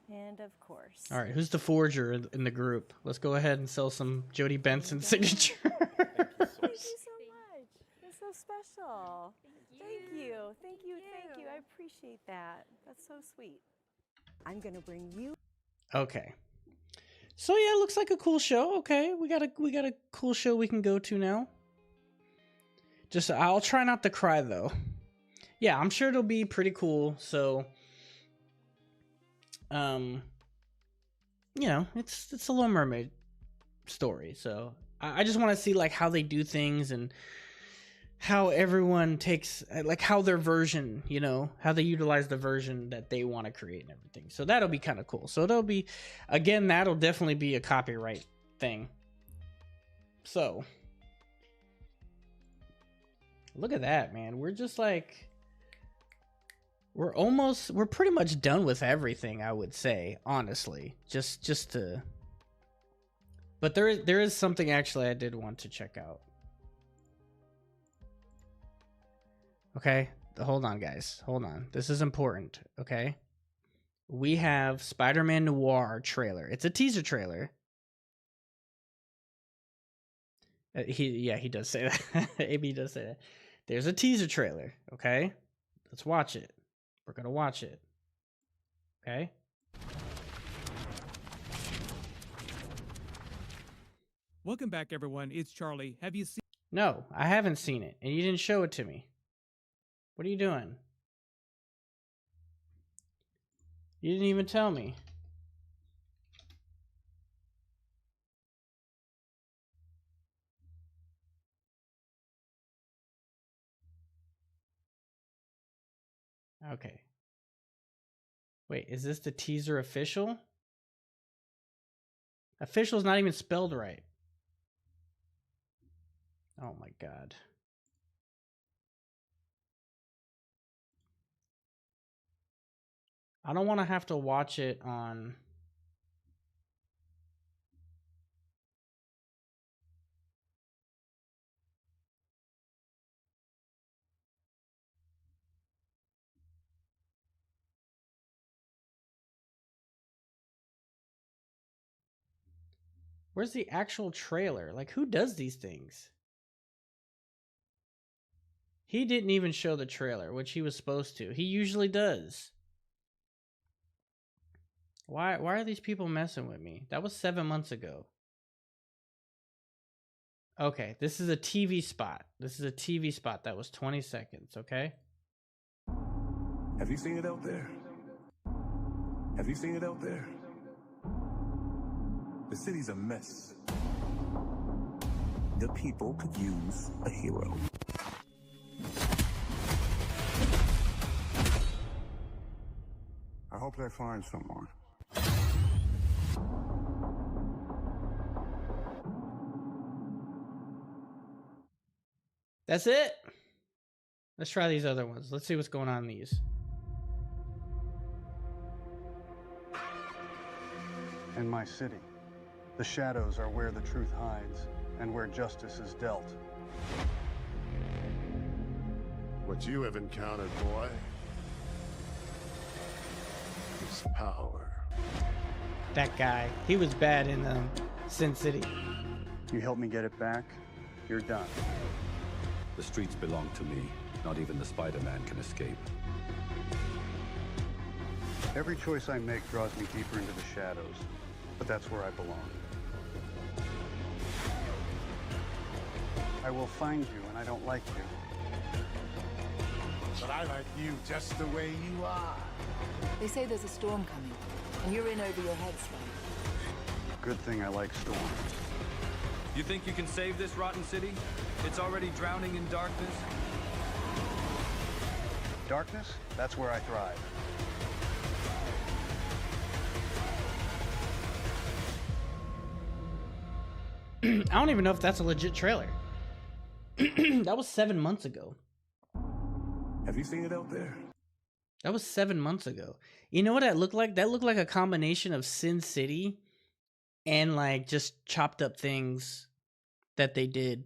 And of course. All right, who's the forger in the group? Let's go ahead and sell some Jody Benson signature. Thank you so much. That's so special. Thank you. Thank you. Thank you. I appreciate that. That's so sweet. I'm going to bring you. Okay. So yeah, it looks like a cool show. Okay, we got a cool show we can go to now. Just I'll try not to cry though. Yeah, I'm sure it'll be pretty cool. So you know, it's a Little Mermaid story. So I just want to see like how they do things and how everyone takes like how their version, you know, how they utilize the version that they want to create and everything. So that'll be kind of cool. So that'll be, again, that'll definitely be a copyright thing. So look at that, man. We're just like, we're pretty much done with everything, I would say, honestly. Just to, but there is something actually I did want to check out. Okay, hold on, guys. Hold on. This is important, okay? We have Spider-Man Noir trailer. It's a teaser trailer. He does say that. AB does say that. There's a teaser trailer, okay? Let's watch it. We're gonna watch it. Okay? Welcome back, everyone. It's Charlie. Have you seen? No, I haven't seen it, and you didn't show it to me. What are you doing? You didn't even tell me. Okay. Wait, is this the teaser official? Official's not even spelled right. Oh my God. I don't want to have to watch it on... Where's the actual trailer? Like, who does these things? He didn't even show the trailer, which he was supposed to. He usually does. Why are these people messing with me? That was 7 months ago. Okay, this is a TV spot. This is a TV spot. That was 20 seconds, okay? Have you seen it out there? Have you seen it out there? The city's a mess. The people could use a hero. I hope they find someone. That's it. Let's try these other ones. Let's see what's going on in these. In my city, the shadows are where the truth hides and where justice is dealt. What you have encountered, boy, is power. That guy, he was bad in Sin City. You help me get it back, you're done. The streets belong to me. Not even the Spider-Man can escape. Every choice I make draws me deeper into the shadows, but that's where I belong. I will find you, and I don't like you. But I like you just the way you are. They say there's a storm coming, and you're in over your head, Spike. Good thing I like storms. You think you can save this rotten city? It's already drowning in darkness. Darkness? That's where I thrive. I don't even know if that's a legit trailer. That was 7 months ago. Have you seen it out there? That was 7 months ago. You know what that looked like? That looked like a combination of Sin City and like just chopped up things that they did.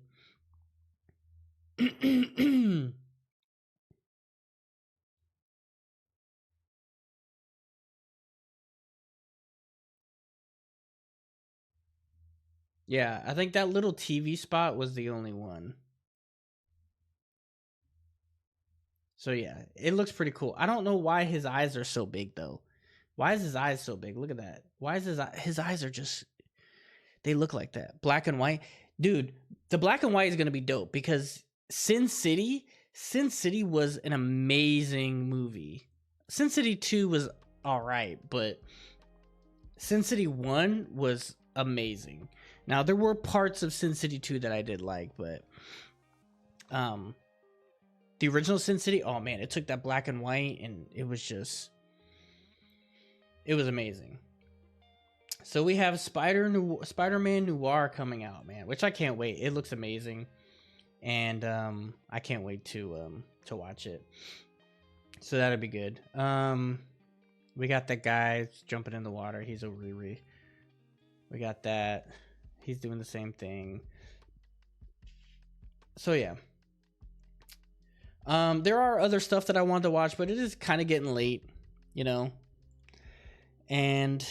Yeah, I think that little TV spot was the only one. So yeah, it looks pretty cool. I don't know why his eyes are so big though. Why is his eyes so big? Look at that. Why is his eyes are just, they look like that. Black and white. Dude, the black and white is going to be dope because Sin City was an amazing movie. Sin City 2 was all right, but Sin City 1 was amazing. Now, there were parts of Sin City 2 that I did like, but the original Sin City, oh man, it took that black and white and it was amazing. So we have Spider-Man Noir coming out, man, which I can't wait. It looks amazing, and I can't wait to watch it. So that'll be good. We got that guy jumping in the water. He's a Riri. We got that. He's doing the same thing. So yeah. There are other stuff that I wanted to watch, but it is kind of getting late, you know. And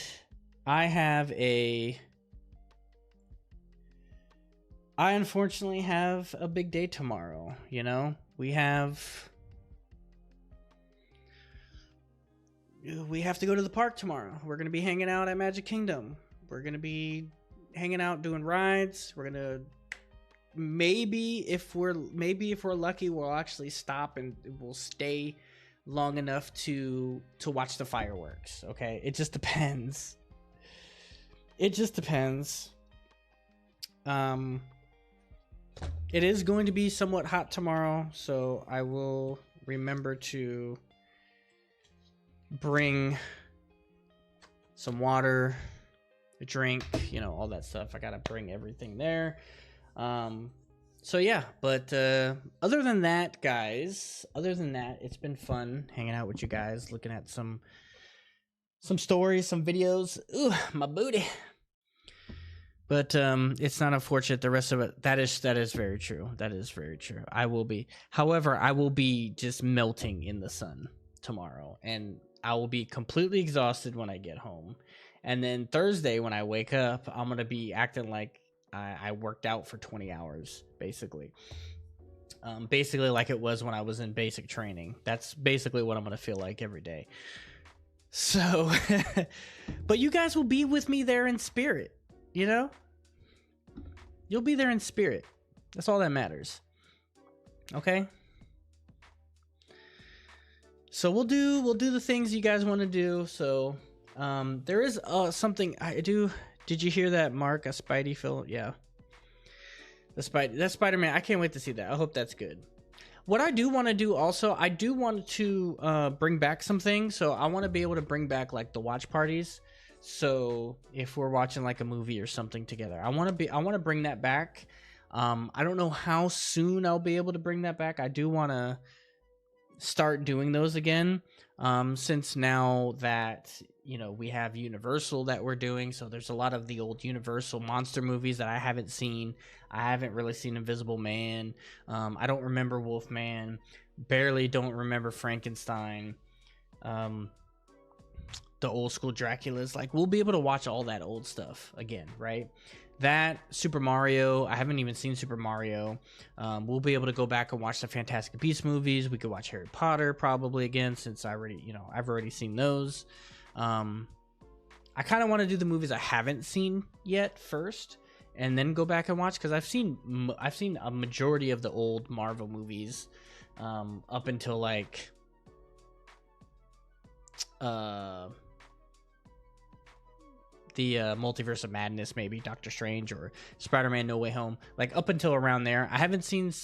I unfortunately have a big day tomorrow, you know? We have to go to the park tomorrow. We're going to be hanging out at Magic Kingdom. We're going to be hanging out doing rides. We're going to maybe if we're lucky, we'll actually stop and we'll stay long enough to watch the fireworks, okay? It just depends. It is going to be somewhat hot tomorrow, so I will remember to bring some water, a drink, you know, all that stuff. I gotta bring everything there. So yeah, but other than that, guys, it's been fun hanging out with you guys, looking at some stories, some videos. Ooh, my booty. But it's not unfortunate. The rest of it, that is very true. That is very true. However, I will be just melting in the sun tomorrow, and I will be completely exhausted when I get home. And then Thursday, when I wake up, I'm gonna be acting like I worked out for 20 hours, basically. Basically like it was when I was in basic training. That's basically what I'm gonna feel like every day. So, but you guys will be with me there in spirit. You know, you'll be there in spirit. That's all that matters. Okay. So we'll do the things you guys want to do. So, there is something I do. Did you hear that, Mark? A Spidey film? Yeah. That Spider-Man. I can't wait to see that. I hope that's good. What I do want to do also, I do want to bring back some things. So I want to be able to bring back like the watch parties. So if we're watching like a movie or something together, I want to bring that back. I don't know how soon I'll be able to bring that back. I do want to start doing those again. Since now that, you know, we have Universal that we're doing. So there's a lot of the old Universal monster movies that I haven't seen. I haven't really seen Invisible Man. I don't remember Wolfman. Barely don't remember Frankenstein. The old school Draculas, like we'll be able to watch all that old stuff again, right? That Super Mario, I haven't even seen Super Mario. We'll be able to go back and watch the Fantastic Beasts movies. We could watch Harry Potter probably again, since I've already seen those. I kind of want to do the movies I haven't seen yet first, and then go back and watch, because I've seen a majority of the old Marvel movies, up until like the Multiverse of Madness, maybe Doctor Strange or Spider-Man No Way Home, like up until around there. I haven't seen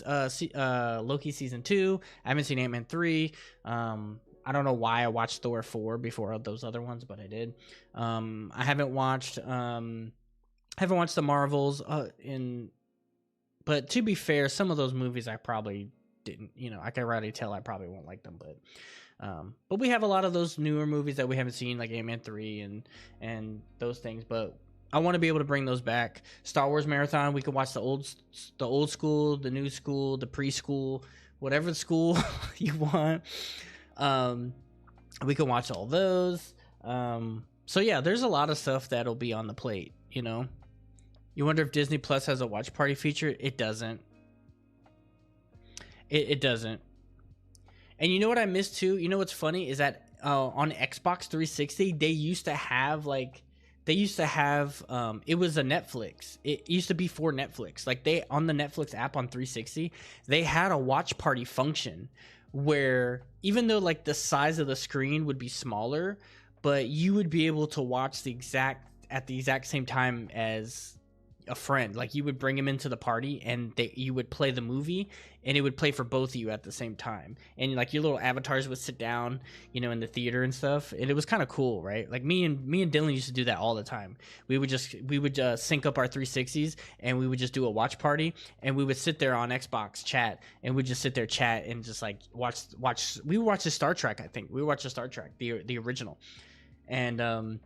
Loki season 2. I haven't seen Ant-Man 3. I don't know why I watched Thor 4 before those other ones, but I did. I haven't watched the Marvels but to be fair, some of those movies I probably didn't, I can already tell I probably won't like them, but we have a lot of those newer movies that we haven't seen, like Ant-Man 3 and those things, but I want to be able to bring those back. Star Wars Marathon, we can watch the old school, the new school, the preschool, whatever school you want. We can watch all those. So yeah, there's a lot of stuff that'll be on the plate, You wonder if Disney Plus has a watch party feature? It doesn't. It doesn't. And you know what I miss too? You know what's funny is that on Xbox 360 they used to have it was a Netflix. It used to be for Netflix. Like on the Netflix app on 360, they had a watch party function where even though like the size of the screen would be smaller, but you would be able to watch at the exact same time as a friend. Like you would bring him into the party and you would play the movie and it would play for both of you at the same time, and like your little avatars would sit down in the theater and stuff, and it was kind of cool, right? Like me and Dylan used to do that all the time. We would sync up our 360s and we would just do a watch party, and we would sit there on Xbox chat, and we'd just sit there chat and just like watch. We would watch the Star Trek. I think we would watch the Star Trek, the original, and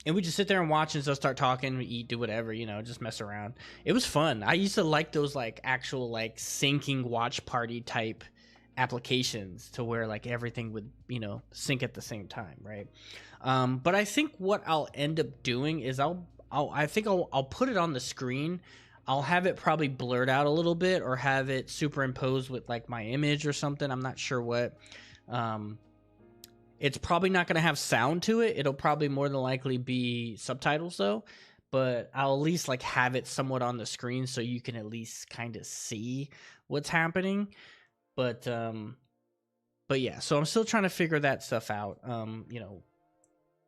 we just sit there and watch and just start talking, eat, do whatever, just mess around. It was fun. I used to like those like actual like syncing watch party type applications to where like everything would, sync at the same time, right? But I think what I'll end up doing is I'll put it on the screen. I'll have it probably blurred out a little bit, or have it superimposed with like my image or something. I'm not sure what. It's probably not going to have sound to it. It'll probably more than likely be subtitles though, but I'll at least like have it somewhat on the screen so you can at least kind of see what's happening. But yeah, so I'm still trying to figure that stuff out.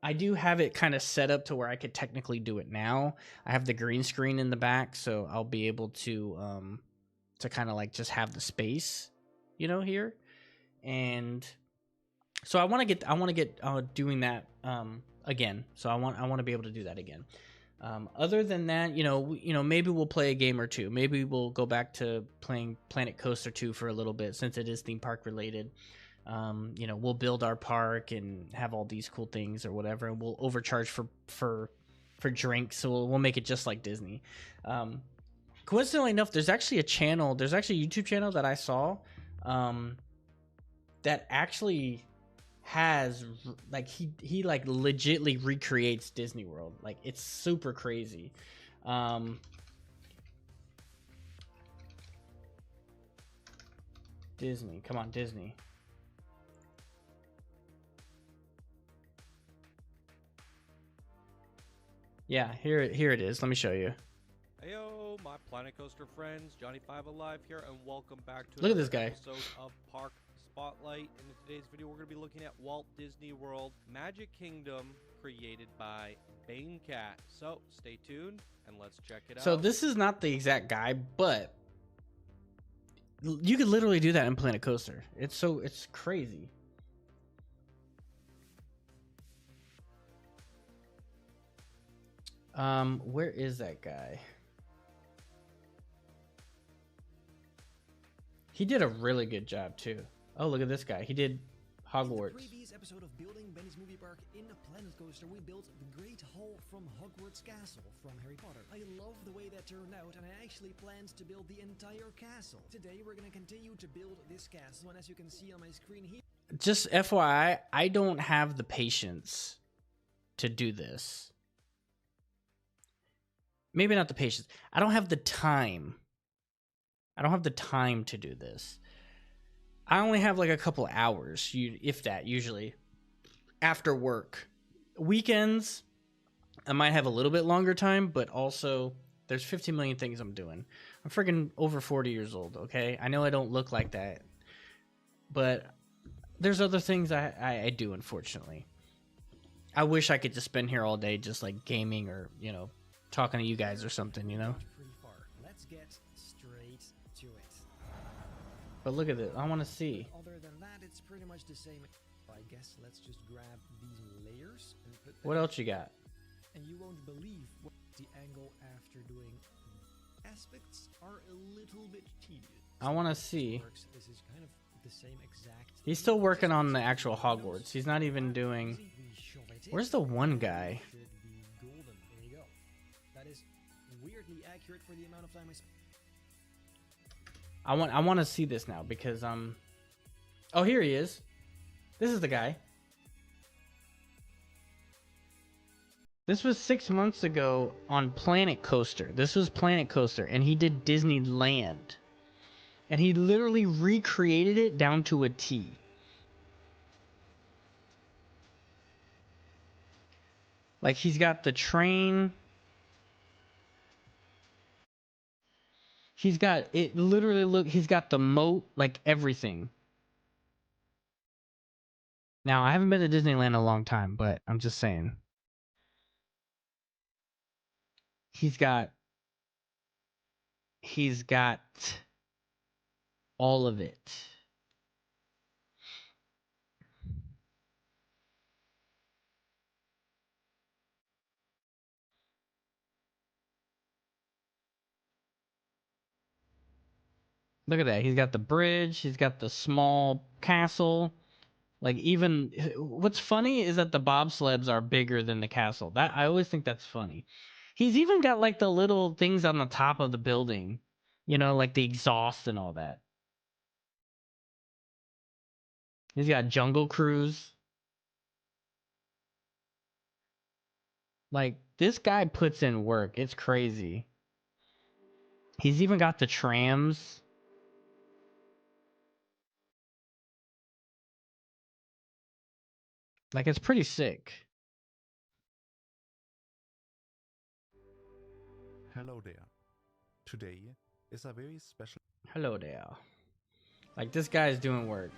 I do have it kind of set up to where I could technically do it now. I have the green screen in the back, so I'll be able to kind of like just have the space, here. And so I want to get doing that again. So I want to be able to do that again. Other than that, maybe we'll play a game or two. Maybe we'll go back to playing Planet Coaster 2 for a little bit, since it is theme park related. We'll build our park and have all these cool things or whatever, and we'll overcharge for drinks, so we'll make it just like Disney. Coincidentally enough, there's actually a YouTube channel that I saw that actually has he like legitly recreates Disney World. Like, it's super crazy. Disney, come on, Disney. Yeah, here it is. Let me show you. Heyo, my Planet Coaster friends, Johnny 5 Alive here, and welcome back to Look at this guy. episode of Park Spotlight. And in today's video, we're going to be looking at Walt Disney World Magic Kingdom, created by Banecat. So stay tuned and let's check it out. So this is not the exact guy, but you could literally do that in Planet Coaster. It's crazy. Where is that guy? He did a really good job too. Oh, look at this guy. He did Hogwarts. In the previous episode of building Benny's Movie Park in a Planet Coaster, we built the Great Hall from Hogwarts Castle from Harry Potter. I love the way that turned out, and I actually planned to build the entire castle. Today we're gonna continue to build this castle, and as you can see on my screen here, Just FYI, I don't have the patience to do this. Maybe not the patience. I don't have the time. I don't have the time to do this. I only have like a couple hours, if that, usually, after work. Weekends, I might have a little bit longer time, but also there's 50 million things I'm doing. I'm freaking over 40 years old, okay? I know I don't look like that, but there's other things I do, unfortunately. I wish I could just spend here all day just like gaming or, talking to you guys or something, pretty far. Let's get straight to it. But look at it. I want to see. Other than that, it's pretty much the same. I guess let's just grab these layers and put them. What else you got? And you won't believe what the angle after doing aspects are a little bit tedious. I want to see. This is kind of the same exact. He's still working on the actual Hogwarts. He's not even doing. Where's the one guy? Golden. There you go. That is weirdly accurate for the amount of time I spent. I want to see this now because oh, here he is. This is the guy. This was 6 months ago on Planet Coaster. This was Planet Coaster, and he did Disneyland. And he literally recreated it down to a T. Like, he's got the train. He's got it literally, look, he's got the moat, like everything. Now, I haven't been to Disneyland in a long time, but I'm just saying. He's got all of it. Look at that. He's got the bridge. He's got the small castle. Like, even what's funny is that the bobsleds are bigger than the castle. That I always think that's funny. He's even got like the little things on the top of the building, like the exhaust and all that. He's got Jungle Cruise. Like, this guy puts in work. It's crazy. He's even got the trams. Like, it's pretty sick. Hello there. Today is a very special. Hello there. Like, this guy is doing work.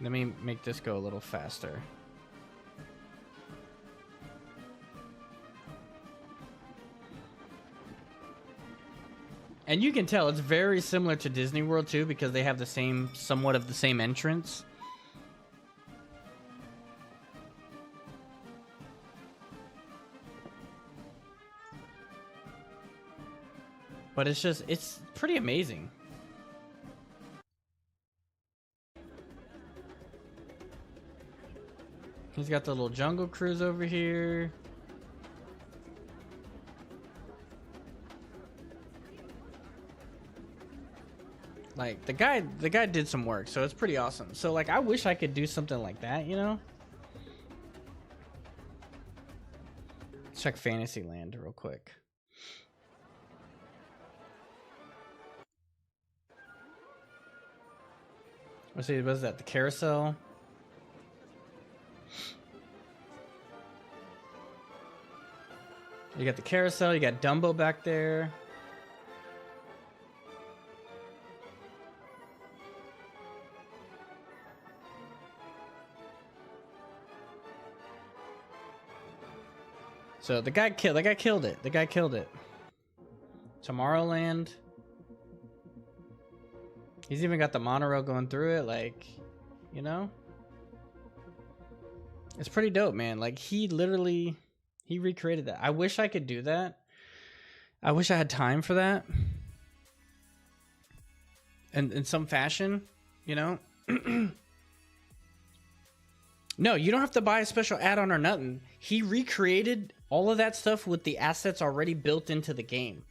Let me make this go a little faster. And you can tell it's very similar to Disney World too, because they have the same, somewhat of the same entrance. But it's pretty amazing. He's got the little jungle cruise over here. Like the guy did some work, so it's pretty awesome. So like I wish I could do something like that, you know? Let's check Fantasyland real quick. Let's see, what is that? The carousel? You got the carousel, you got Dumbo back there. So the guy killed it. The guy killed it. Tomorrowland. He's even got the monorail going through it, like, you know? It's pretty dope, man. Like he recreated that. I wish I could do that. I wish I had time for that. And in some fashion, you know? No, you don't have to buy a special add-on or nothing. He recreated all of that stuff with the assets already built into the game.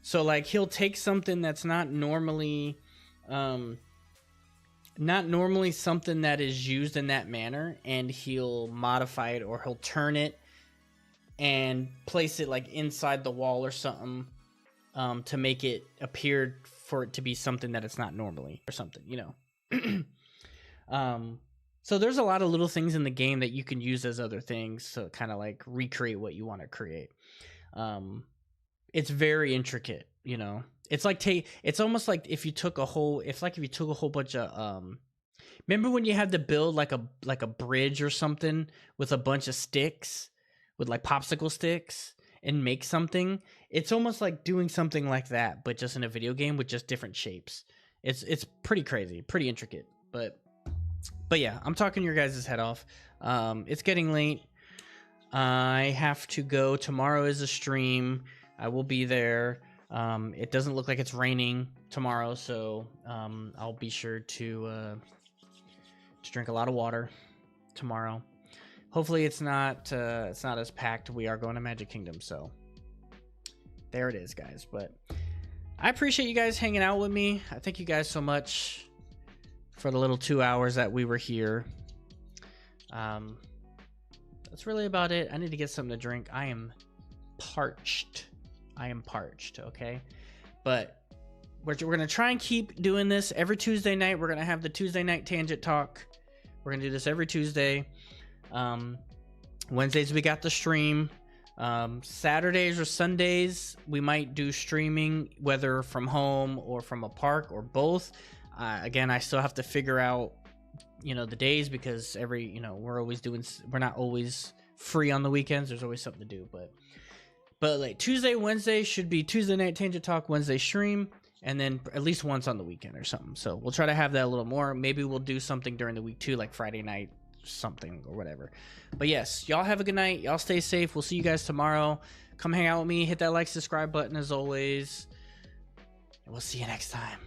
So like he'll take something that's not normally something that is used in that manner, and he'll modify it, or he'll turn it and place it like inside the wall or something, to make it appear for it to be something that it's not normally, or something, you know. So there's a lot of little things in the game that you can use as other things to kind of like recreate what you want to create. It's very intricate, you know. It's like it's almost like if you took a whole bunch of remember when you had to build like a bridge or something with a bunch of sticks, with like popsicle sticks, and make something? It's almost like doing something like that, but just in a video game with just different shapes. It's pretty crazy, pretty intricate, but yeah, I'm talking your guys' head off. It's getting late. I have to go. Tomorrow is a stream. I will be there. It doesn't look like it's raining tomorrow, so I'll be sure to drink a lot of water tomorrow. Hopefully it's not as packed. We are going to Magic Kingdom, so there it is, guys. But I appreciate you guys hanging out with me. I thank you guys so much for the little 2 hours that we were here. That's really about it. I need to get something to drink. I am parched, okay? But we're going to try and keep doing this every Tuesday night. We're going to have the Tuesday night Tangent Talk. We're going to do this every Tuesday. Wednesdays we got the stream. Saturdays or Sundays we might do streaming, whether from home or from a park or both. Again, I still have to figure out, you know, the days, because we're not always free on the weekends. There's always something to do, but like Tuesday, Wednesday should be Tuesday night Tangent Talk, Wednesday stream, and then at least once on the weekend or something. So we'll try to have that a little more. Maybe we'll do something during the week too, like Friday night something or whatever. But yes, y'all have a good night. Y'all stay safe. We'll see you guys tomorrow. Come hang out with me. Hit that like, subscribe button as always. And we'll see you next time.